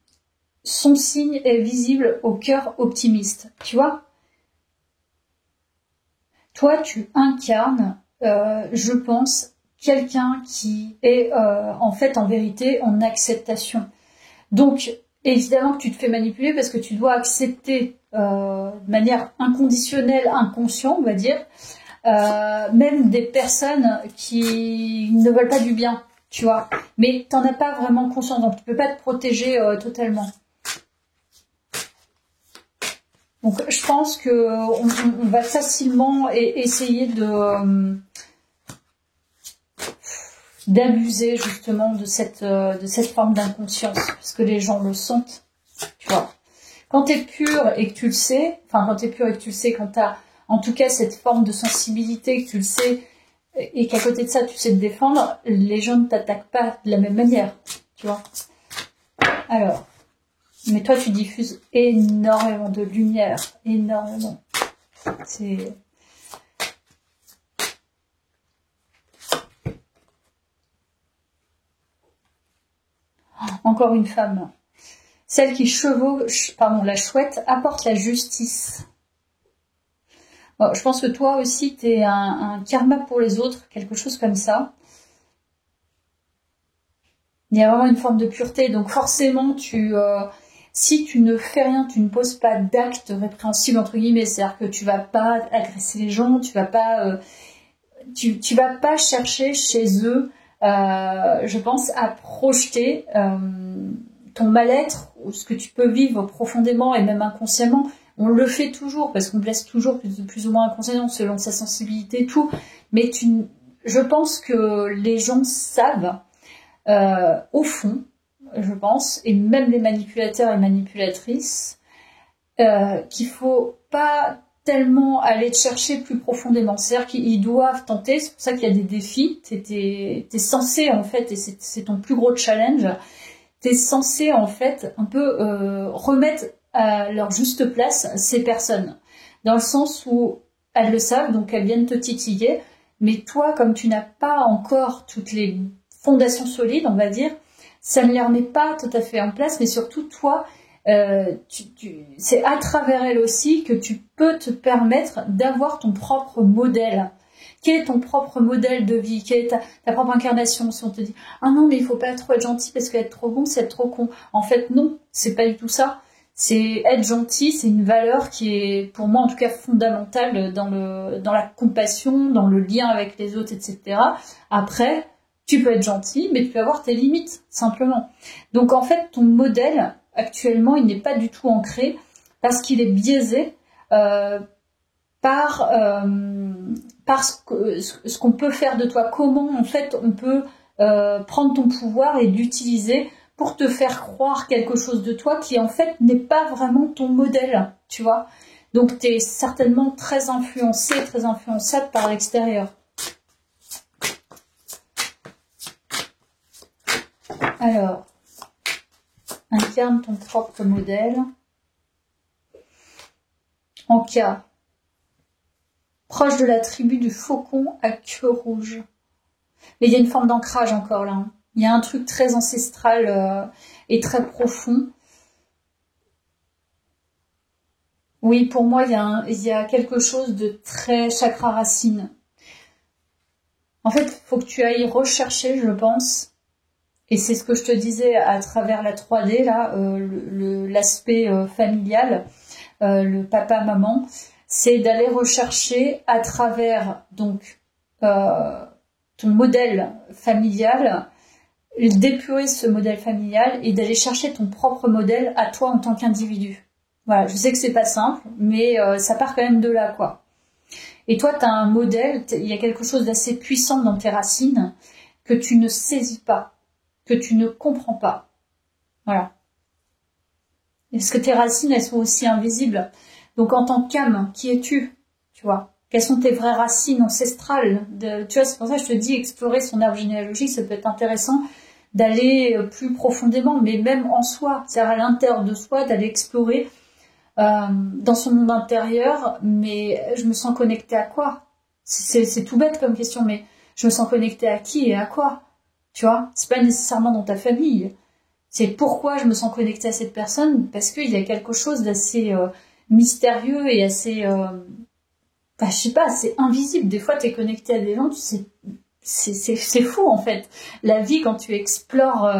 Son signe est visible au cœur optimiste. Tu vois ? Toi, tu incarnes, je pense, quelqu'un qui est en fait, en vérité, en acceptation. Donc, évidemment que tu te fais manipuler parce que tu dois accepter de manière inconditionnelle, inconsciente, on va dire, même des personnes qui ne veulent pas du bien, tu vois. Mais t'en as pas vraiment conscience, donc tu peux pas te protéger totalement. Donc, je pense que on va facilement essayer d'abuser justement de cette forme d'inconscience, parce que les gens le sentent, tu vois. Quand t'es pur et que tu le sais, quand t'as en tout cas cette forme de sensibilité, que tu le sais, et qu'à côté de ça tu sais te défendre, les gens ne t'attaquent pas de la même manière, tu vois. Alors. Mais toi, tu diffuses énormément de lumière, énormément. C'est... Encore une femme. Celle qui chevauche, la chouette, apporte la justice. Bon, je pense que toi aussi, t'es un karma pour les autres, quelque chose comme ça. Il y a vraiment une forme de pureté, donc forcément, si tu ne fais rien, tu ne poses pas d'actes répréhensibles entre guillemets, c'est-à-dire que tu vas pas agresser les gens, tu vas pas chercher chez eux, je pense, à projeter ton mal-être ou ce que tu peux vivre profondément et même inconsciemment. On le fait toujours parce qu'on blesse toujours plus ou moins inconsciemment selon sa sensibilité et tout, mais je pense que les gens savent au fond, je pense, et même les manipulateurs et manipulatrices, qu'il faut pas tellement aller te chercher plus profondément. C'est-à-dire qu'ils doivent tenter, c'est pour ça qu'il y a des défis. T'es censé, en fait, et c'est ton plus gros challenge, t'es censé, en fait, un peu remettre à leur juste place ces personnes. Dans le sens où elles le savent, donc elles viennent te titiller, mais toi, comme tu n'as pas encore toutes les fondations solides, on va dire, ça ne les remet pas tout à fait en place, mais surtout, toi, c'est à travers elles aussi que tu peux te permettre d'avoir ton propre modèle. Quel est ton propre modèle de vie? Quelle est ta propre incarnation? Si on te dit « Ah non, mais il faut pas trop être gentil parce qu'être trop bon, c'est être trop con. » En fait, non, c'est pas du tout ça. C'est être gentil, c'est une valeur qui est, pour moi en tout cas, fondamentale dans la compassion, dans le lien avec les autres, etc. Après, tu peux être gentil, mais tu peux avoir tes limites, simplement. Donc en fait, ton modèle, actuellement, il n'est pas du tout ancré parce qu'il est biaisé par ce qu'on peut faire de toi. Comment, en fait, on peut prendre ton pouvoir et l'utiliser pour te faire croire quelque chose de toi qui, en fait, n'est pas vraiment ton modèle, tu vois. Donc, tu es certainement très influencé, très influençable par l'extérieur. Alors, incarne ton propre modèle. En cas, proche de la tribu du faucon à queue rouge. Mais il y a une forme d'ancrage encore là. Hein. Il y a un truc très ancestral et très profond. Oui, pour moi, il y a quelque chose de très chakra racine. En fait, il faut que tu ailles rechercher, je pense, et c'est ce que je te disais à travers la 3D, là, l'aspect familial, le papa-maman, c'est d'aller rechercher à travers donc ton modèle familial, d'épurer ce modèle familial et d'aller chercher ton propre modèle à toi en tant qu'individu. Voilà, je sais que c'est pas simple, mais ça part quand même de là, quoi. Et toi, tu as un modèle, il y a quelque chose d'assez puissant dans tes racines que tu ne saisis pas, que tu ne comprends pas. Voilà. Parce que tes racines, elles sont aussi invisibles. Donc en tant qu'âme, qui es-tu? Tu vois? Quelles sont tes vraies racines ancestrales? Tu vois, c'est pour ça que je te dis, explorer son arbre généalogique, ça peut être intéressant d'aller plus profondément, mais même en soi, c'est-à-dire à l'intérieur de soi, d'aller explorer dans son monde intérieur, mais je me sens connectée à quoi? C'est tout bête comme question, mais je me sens connectée à qui et à quoi? Tu vois? C'est pas nécessairement dans ta famille. C'est pourquoi je me sens connectée à cette personne, parce qu'il y a quelque chose d'assez mystérieux et assez... je sais pas, c'est invisible. Des fois, tu es connecté à des gens, c'est fou en fait. La vie, quand tu explores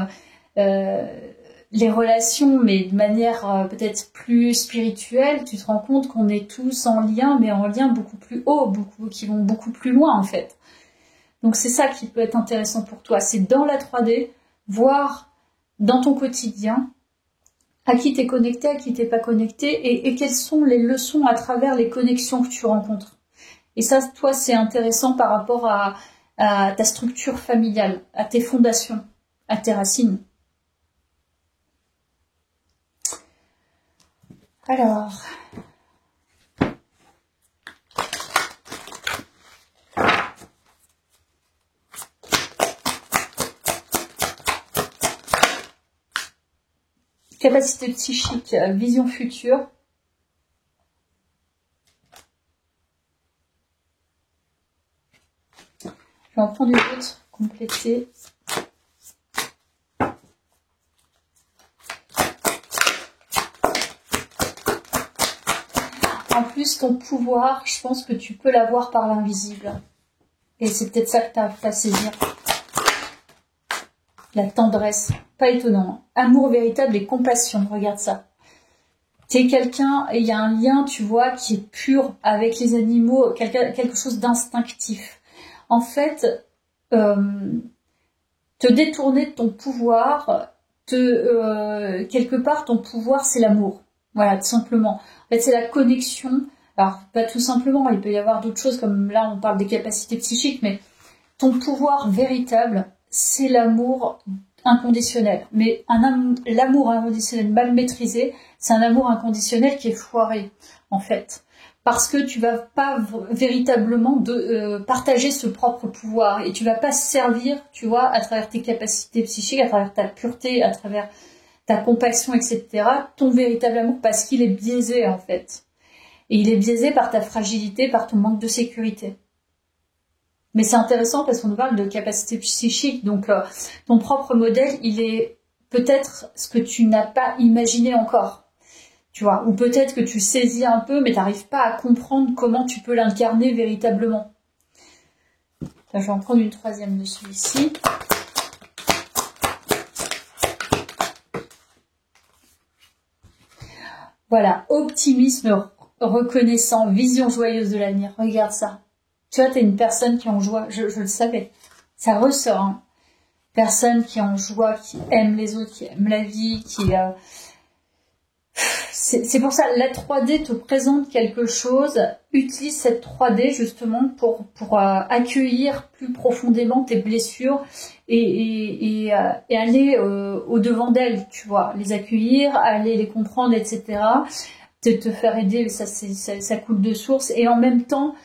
les relations, mais de manière peut-être plus spirituelle, tu te rends compte qu'on est tous en lien, mais en lien beaucoup plus haut, qui vont beaucoup plus loin en fait. Donc c'est ça qui peut être intéressant pour toi. C'est dans la 3D, voir dans ton quotidien à qui t'es connecté, à qui t'es pas connecté, et quelles sont les leçons à travers les connexions que tu rencontres. Et ça, toi, c'est intéressant par rapport à ta structure familiale, à tes fondations, à tes racines. Alors, capacité psychique, vision future. Je vais en prendre une autre, compléter. En plus, ton pouvoir, je pense que tu peux l'avoir par l'invisible. Et c'est peut-être ça que tu as à saisir. La tendresse, pas étonnant. Amour véritable et compassion, regarde ça. T'es quelqu'un, et il y a un lien, tu vois, qui est pur avec les animaux, quelque chose d'instinctif. En fait, te détourner de ton pouvoir, quelque part, ton pouvoir, c'est l'amour. Voilà, tout simplement. En fait, c'est la connexion. Alors, pas tout simplement, il peut y avoir d'autres choses, comme là, on parle des capacités psychiques, mais ton pouvoir véritable, c'est l'amour inconditionnel. Mais l'amour inconditionnel mal maîtrisé, c'est un amour inconditionnel qui est foiré, en fait. parce que tu vas pas véritablement partager ce propre pouvoir et tu vas pas servir, tu vois, à travers tes capacités psychiques, à travers ta pureté, à travers ta compassion, etc., ton véritable amour, parce qu'il est biaisé en fait. Et il est biaisé par ta fragilité, par ton manque de sécurité. Mais c'est intéressant parce qu'on nous parle de capacité psychique, donc ton propre modèle, il est peut-être ce que tu n'as pas imaginé encore, tu vois, ou peut-être que tu saisis un peu, mais tu n'arrives pas à comprendre comment tu peux l'incarner véritablement. Là, je vais en prendre une troisième de celui-ci. Voilà, optimisme reconnaissant, vision joyeuse de l'avenir, regarde ça. Tu vois, t'es une personne qui est en joie, je le savais, ça ressort, hein. Personne qui est en joie, qui aime les autres, qui aime la vie, qui... C'est pour ça, la 3D te présente quelque chose, utilise cette 3D justement pour accueillir plus profondément tes blessures et aller au-devant d'elles, tu vois, les accueillir, aller les comprendre, etc., te faire aider, ça coule de source, et en même temps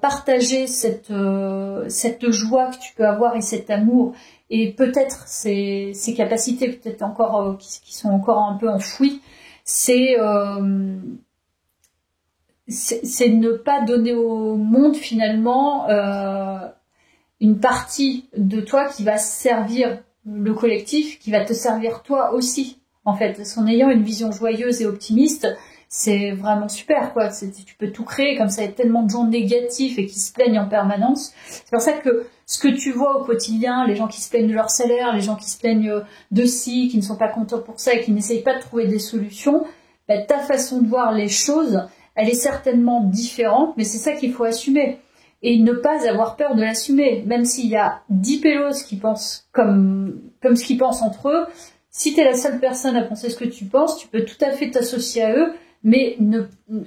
partager cette joie que tu peux avoir et cet amour, et peut-être ces capacités peut-être encore qui sont encore un peu enfouies, c'est ne pas donner au monde finalement une partie de toi qui va servir le collectif, qui va te servir toi aussi, en fait. Parce qu'en ayant une vision joyeuse et optimiste, c'est vraiment super, quoi. Tu peux tout créer, comme ça, il y a tellement de gens négatifs et qui se plaignent en permanence. C'est pour ça que ce que tu vois au quotidien, les gens qui se plaignent de leur salaire, les gens qui se plaignent de ci, qui ne sont pas contents pour ça et qui n'essayent pas de trouver des solutions, bah, ta façon de voir les choses, elle est certainement différente, mais c'est ça qu'il faut assumer. Et ne pas avoir peur de l'assumer, même s'il y a 10 pélos qui pensent comme ce qu'ils pensent entre eux. Si t'es la seule personne à penser ce que tu penses, tu peux tout à fait t'associer à eux, mais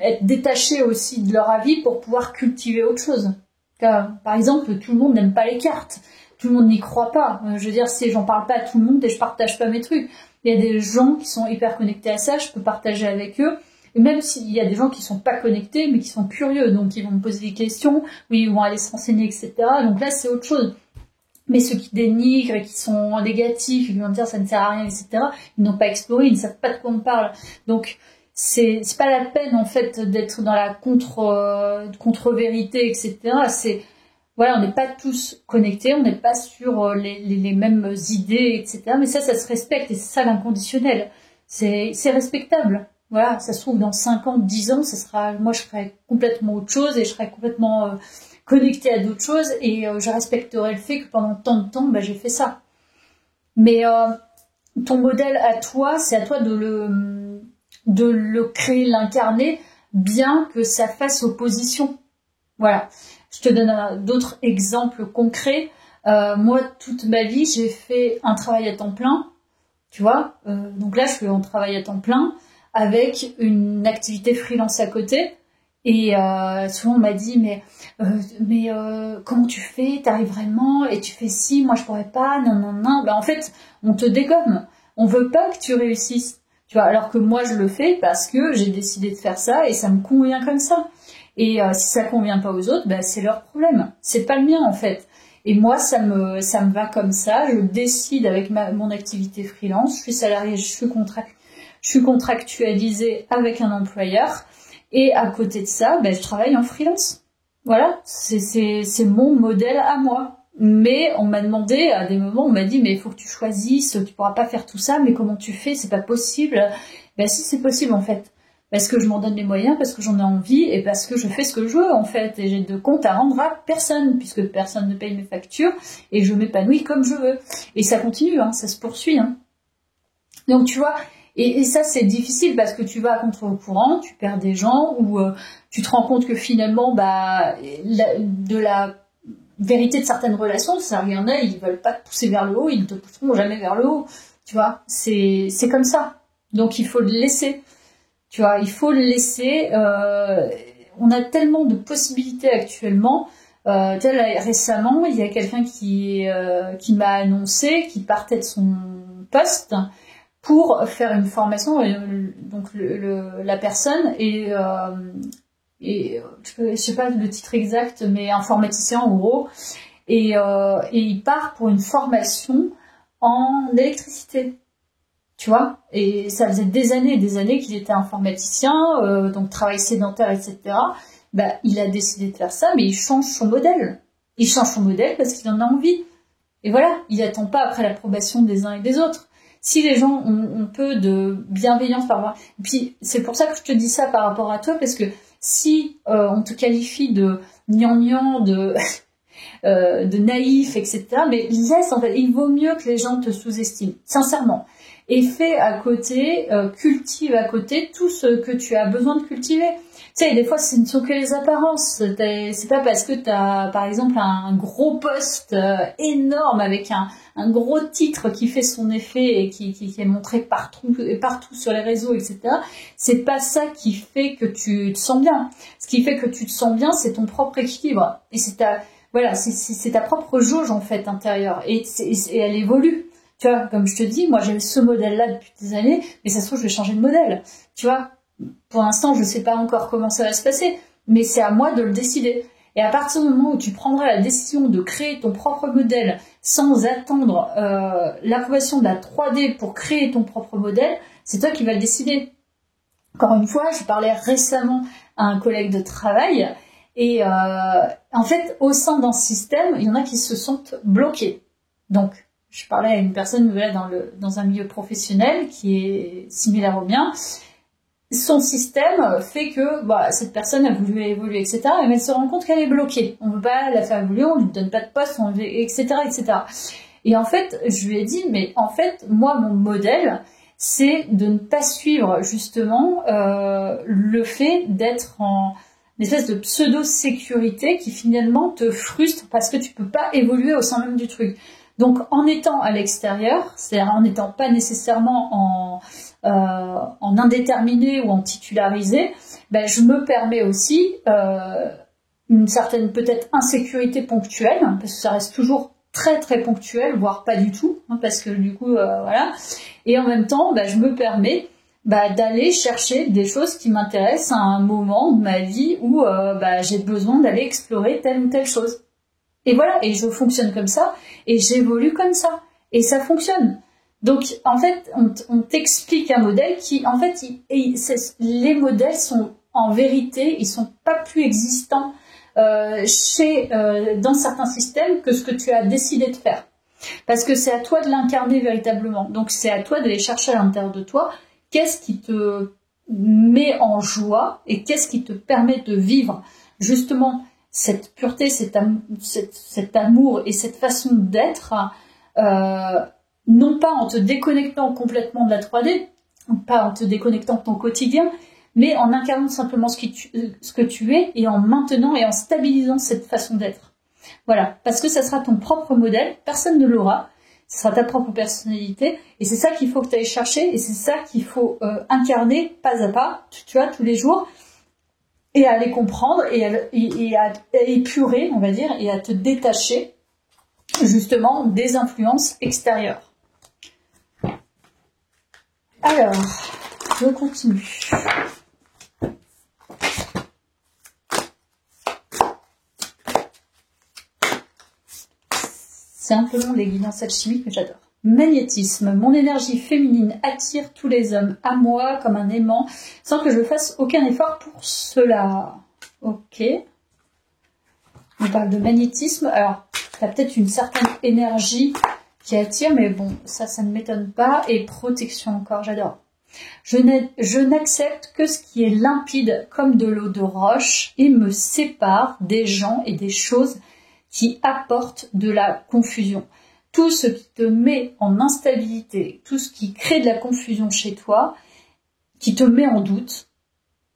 être détaché aussi de leur avis pour pouvoir cultiver autre chose. Par exemple, tout le monde n'aime pas les cartes, tout le monde n'y croit pas. Je veux dire, j'en parle pas à tout le monde et je partage pas mes trucs. Il y a des gens qui sont hyper connectés à ça, je peux partager avec eux. Et même s'il y a des gens qui sont pas connectés, mais qui sont curieux, donc ils vont me poser des questions, ou ils vont aller se renseigner, etc. Donc là, c'est autre chose. Mais ceux qui dénigrent et qui sont négatifs, ils vont dire ça ne sert à rien, etc., ils n'ont pas exploré, ils ne savent pas de quoi on parle. Donc, c'est pas la peine, en fait, d'être dans la contre-vérité, etc. Voilà, on n'est pas tous connectés, on n'est pas sur les mêmes idées, etc. Mais ça se respecte, et c'est ça l'inconditionnel. C'est respectable. Voilà, ça se trouve dans 5 ans, 10 ans, moi je ferai complètement autre chose et je serai complètement connectée à d'autres choses et je respecterai le fait que pendant tant de temps, j'ai fait ça. Mais ton modèle à toi, c'est à toi de le créer, l'incarner, bien que ça fasse opposition. Voilà. Je te donne d'autres exemples concrets. Moi, toute ma vie, j'ai fait un travail à temps plein, tu vois. Donc là, je fais un travail à temps plein avec une activité freelance à côté. Et souvent, on m'a dit, mais comment tu fais? T'arrives vraiment? Et tu fais si, moi je pourrais pas, non. En fait, on te dégomme. On veut pas que tu réussisses. Tu vois, alors que moi, je le fais parce que j'ai décidé de faire ça et ça me convient comme ça. Et si ça convient pas aux autres, c'est leur problème. C'est pas le mien, en fait. Et moi, ça me va comme ça. Je décide avec mon activité freelance. Je suis salariée, je suis contractualisée avec un employeur. Et à côté de ça, je travaille en freelance. Voilà, c'est mon modèle à moi. Mais on m'a demandé, à des moments, on m'a dit, mais il faut que tu choisisses, tu pourras pas faire tout ça, mais comment tu fais? C'est pas possible. Si, c'est possible, en fait. Parce que je m'en donne les moyens, parce que j'en ai envie, et parce que je fais ce que je veux, en fait. Et j'ai de compte à rendre à personne, puisque personne ne paye mes factures, et je m'épanouis comme je veux. Et ça continue, ça se poursuit. Donc, tu vois, et ça, c'est difficile parce que tu vas à contre-courant, tu perds des gens, ou tu te rends compte que finalement, de la vérité de certaines relations, ça, il y en a, ils veulent pas te pousser vers le haut, ils ne te pousseront jamais vers le haut. Tu vois, c'est comme ça. Donc, il faut le laisser. Tu vois, il faut le laisser. On a tellement de possibilités actuellement. Récemment, il y a quelqu'un qui m'a annoncé qu'il partait de son poste pour faire une formation. Donc la personne je sais pas le titre exact, mais informaticien en gros, et il part pour une formation en électricité. Tu vois, et ça faisait des années et des années qu'il était informaticien, donc travail sédentaire, etc. Bah, il a décidé de faire ça, mais il change son modèle. Il change son modèle parce qu'il en a envie. Et voilà, il n'attend pas après l'approbation des uns et des autres. Si les gens ont peu de bienveillance par rapport... Et puis, c'est pour ça que je te dis ça par rapport à toi, parce que si on te qualifie de gnangnan, de naïf, etc., mais laisse, en fait, il vaut mieux que les gens te sous-estiment, sincèrement. Et fais à côté, cultive à côté tout ce que tu as besoin de cultiver. Tu sais, des fois, ce ne sont que les apparences. C'est pas parce que tu as, par exemple, un gros poste énorme avec un gros titre qui fait son effet et qui est montré partout sur les réseaux, etc. C'est pas ça qui fait que tu te sens bien. Ce qui fait que tu te sens bien, c'est ton propre équilibre. Et c'est ta propre jauge, en fait, intérieure. Et elle évolue. Tu vois, comme je te dis, moi j'ai ce modèle-là depuis des années, mais ça se trouve je vais changer de modèle. Tu vois, pour l'instant je ne sais pas encore comment ça va se passer, mais c'est à moi de le décider. Et à partir du moment où tu prendras la décision de créer ton propre modèle sans attendre l'approbation de la 3D pour créer ton propre modèle, c'est toi qui vas le décider. Encore une fois, je parlais récemment à un collègue de travail et en fait, au sein d'un système, il y en a qui se sentent bloqués. Donc, je parlais à une personne dans un milieu professionnel qui est similaire au mien. Son système fait que cette personne a voulu évoluer, etc. Mais elle se rend compte qu'elle est bloquée. On ne veut pas la faire évoluer, on ne lui donne pas de poste, etc., etc. Et en fait, je lui ai dit, mais en fait, moi, mon modèle, c'est de ne pas suivre justement le fait d'être en une espèce de pseudo-sécurité qui finalement te frustre parce que tu peux pas évoluer au sein même du truc. Donc, en étant à l'extérieur, c'est-à-dire en n'étant pas nécessairement en indéterminé ou en titularisé, je me permets aussi une certaine peut-être insécurité ponctuelle, parce que ça reste toujours très très ponctuel, voire pas du tout, parce que du coup, voilà. Et en même temps, je me permets d'aller chercher des choses qui m'intéressent à un moment de ma vie où j'ai besoin d'aller explorer telle ou telle chose. Et voilà, et je fonctionne comme ça, et j'évolue comme ça, et ça fonctionne. Donc, en fait, on t'explique un modèle qui, en fait, les modèles sont, en vérité, ils sont pas plus existants dans certains systèmes que ce que tu as décidé de faire. Parce que c'est à toi de l'incarner véritablement. Donc, c'est à toi d'aller chercher à l'intérieur de toi qu'est-ce qui te met en joie et qu'est-ce qui te permet de vivre, justement, cette pureté, cet amour et cette façon d'être, non pas en te déconnectant complètement de la 3D, pas en te déconnectant de ton quotidien, mais en incarnant simplement ce que tu es et en maintenant et en stabilisant cette façon d'être. Voilà, parce que ça sera ton propre modèle, personne ne l'aura, ce sera ta propre personnalité, et c'est ça qu'il faut que tu ailles chercher, et c'est ça qu'il faut incarner pas à pas, tu vois, tous les jours, et à les comprendre, et à épurer, on va dire, et à te détacher, justement, des influences extérieures. Alors, je continue. C'est un peu long les guidances alchimiques, mais j'adore. Magnétisme. Mon énergie féminine attire tous les hommes à moi comme un aimant, sans que je fasse aucun effort pour cela. Ok. On parle de magnétisme. Alors, tu as peut-être une certaine énergie qui attire, mais bon, ça ne m'étonne pas. Et protection encore, j'adore. Je n'accepte que ce qui est limpide comme de l'eau de roche et me sépare des gens et des choses qui apportent de la confusion. Tout ce qui te met en instabilité, tout ce qui crée de la confusion chez toi, qui te met en doute,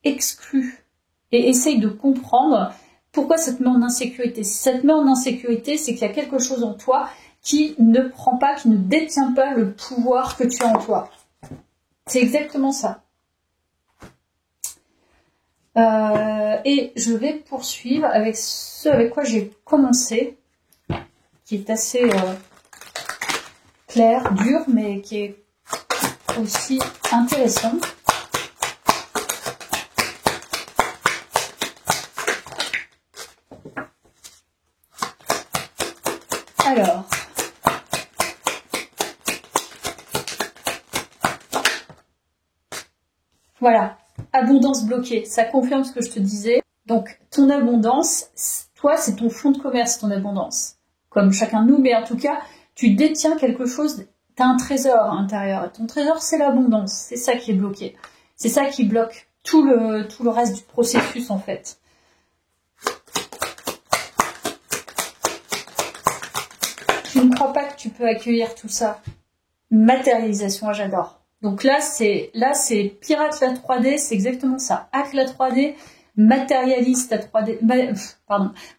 exclue. Et essaye de comprendre pourquoi ça te met en insécurité. Si ça te met en insécurité, c'est qu'il y a quelque chose en toi qui ne prend pas, qui ne détient pas le pouvoir que tu as en toi. C'est exactement ça. Et je vais poursuivre avec ce avec quoi j'ai commencé, qui est assez clair, dur, mais qui est aussi intéressant. Alors, voilà, abondance bloquée, ça confirme ce que je te disais. Donc, ton abondance, toi, c'est ton fonds de commerce, ton abondance. Comme chacun de nous, mais en tout cas, tu détiens quelque chose, tu as un trésor à l'intérieur. Ton trésor, c'est l'abondance, c'est ça qui est bloqué. C'est ça qui bloque tout le reste du processus, en fait. Tu ne crois pas que tu peux accueillir tout ça? Matérialisation, j'adore. Donc là, c'est pirate la 3D, c'est exactement ça. Hack la 3D, matérialise ta 3D,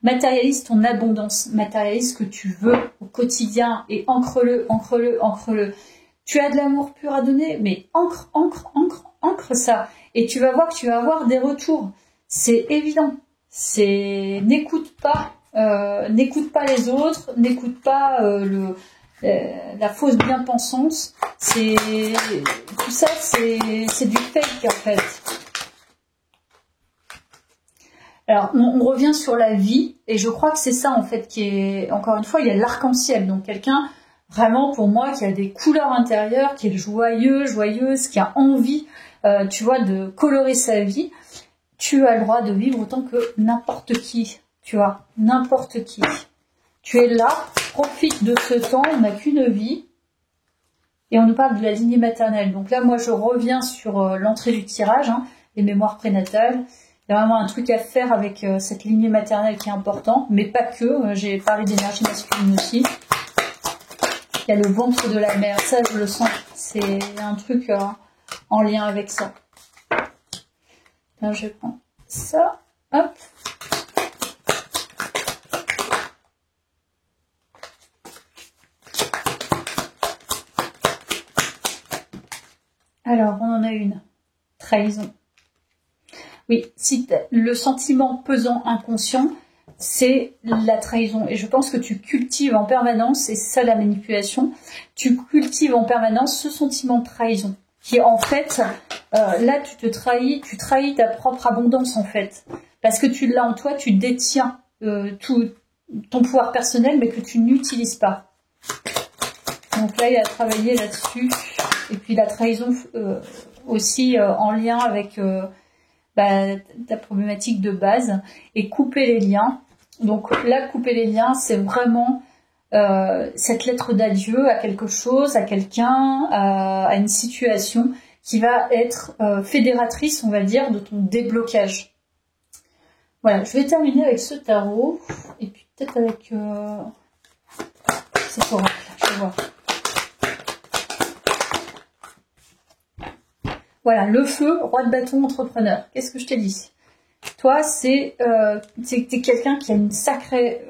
matérialise ton abondance, matérialise ce que tu veux au quotidien et ancre-le. Tu as de l'amour pur à donner, mais ancre ça. Et tu vas voir que tu vas avoir des retours. C'est évident. N'écoute pas les autres, n'écoute pas la fausse bien-pensance. Tout ça, c'est du fake en fait. Alors, on revient sur la vie, et je crois que c'est ça en fait qui est, encore une fois, il y a l'arc-en-ciel, donc quelqu'un vraiment pour moi qui a des couleurs intérieures, qui est joyeuse, qui a envie, tu vois, de colorer sa vie. Tu as le droit de vivre autant que n'importe qui, tu vois, n'importe qui. Tu es là, profite de ce temps, on n'a qu'une vie, et on nous parle de la lignée maternelle. Donc là, moi, je reviens sur l'entrée du tirage, hein, les mémoires prénatales. Il y a vraiment un truc à faire avec cette lignée maternelle qui est important, mais pas que. J'ai parlé d'énergie masculine aussi. Il y a le ventre de la mère, ça je le sens. C'est un truc en lien avec ça. Là, je prends ça. Hop. Alors, on en a une. Trahison. Oui, si le sentiment pesant inconscient, c'est la trahison. Et je pense que tu cultives en permanence, et c'est ça la manipulation, tu cultives en permanence ce sentiment de trahison. Qui en fait, là tu trahis ta propre abondance en fait. Parce que tu l'as en toi, tu détiens tout ton pouvoir personnel, mais que tu n'utilises pas. Donc là, il y a à travailler là-dessus. Et puis la trahison aussi en lien avec... ta problématique de base, et couper les liens. Donc là, couper les liens, c'est vraiment cette lettre d'adieu à quelque chose, à quelqu'un, à une situation qui va être fédératrice, on va dire, de ton déblocage. Voilà, je vais terminer avec ce tarot, et puis peut-être avec cet oracle, je vais voir. Voilà, le feu, roi de bâton, entrepreneur. Qu'est-ce que je t'ai dit? Toi, t'es quelqu'un qui a une sacrée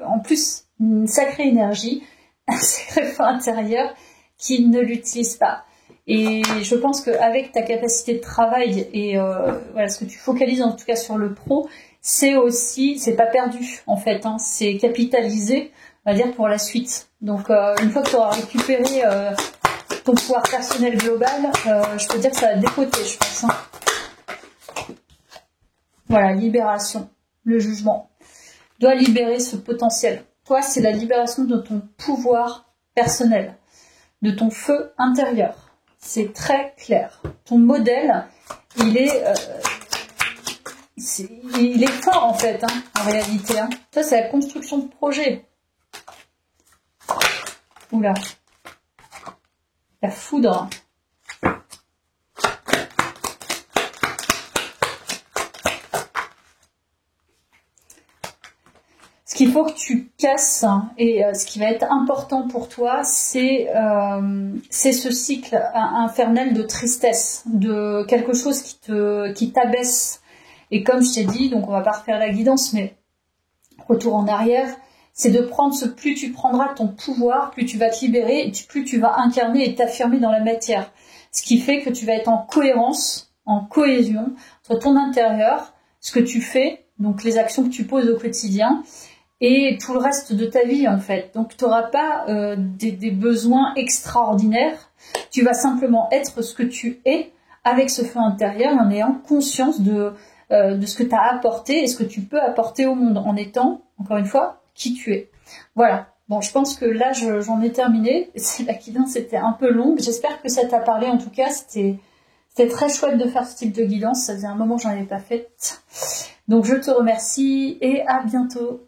énergie, un sacré feu intérieur qui ne l'utilise pas. Et je pense qu'avec ta capacité de travail et voilà, ce que tu focalises en tout cas sur le pro, c'est pas perdu en fait, hein, c'est capitalisé, on va dire, pour la suite. Donc une fois que tu auras récupéré ton pouvoir personnel global, je peux dire que ça va décoter, je pense. Hein. Voilà, libération, le jugement. Dois libérer ce potentiel. Toi, c'est la libération de ton pouvoir personnel, de ton feu intérieur. C'est très clair. Ton modèle, il est fort en fait, hein, en réalité. Hein. Ça, c'est la construction de projet. Oula. La foudre. Ce qu'il faut que tu casses, et ce qui va être important pour toi, c'est ce cycle infernal de tristesse, de quelque chose qui t'abaisse. Et comme je t'ai dit, donc on va pas refaire la guidance, mais retour en arrière, c'est de prendre plus tu prendras ton pouvoir, plus tu vas te libérer, et plus tu vas incarner et t'affirmer dans la matière. Ce qui fait que tu vas être en cohérence, en cohésion entre ton intérieur, ce que tu fais, donc les actions que tu poses au quotidien, et tout le reste de ta vie en fait. Donc tu n'auras pas des besoins extraordinaires, tu vas simplement être ce que tu es avec ce feu intérieur, en ayant conscience de ce que tu as apporté et ce que tu peux apporter au monde, en étant, encore une fois, qui tu es. Voilà, Bon, je pense que là, j'en ai terminé. La guidance était un peu longue. J'espère que ça t'a parlé. En tout cas, c'était très chouette de faire ce type de guidance. Ça faisait un moment que j'en avais pas fait. Donc, je te remercie et à bientôt.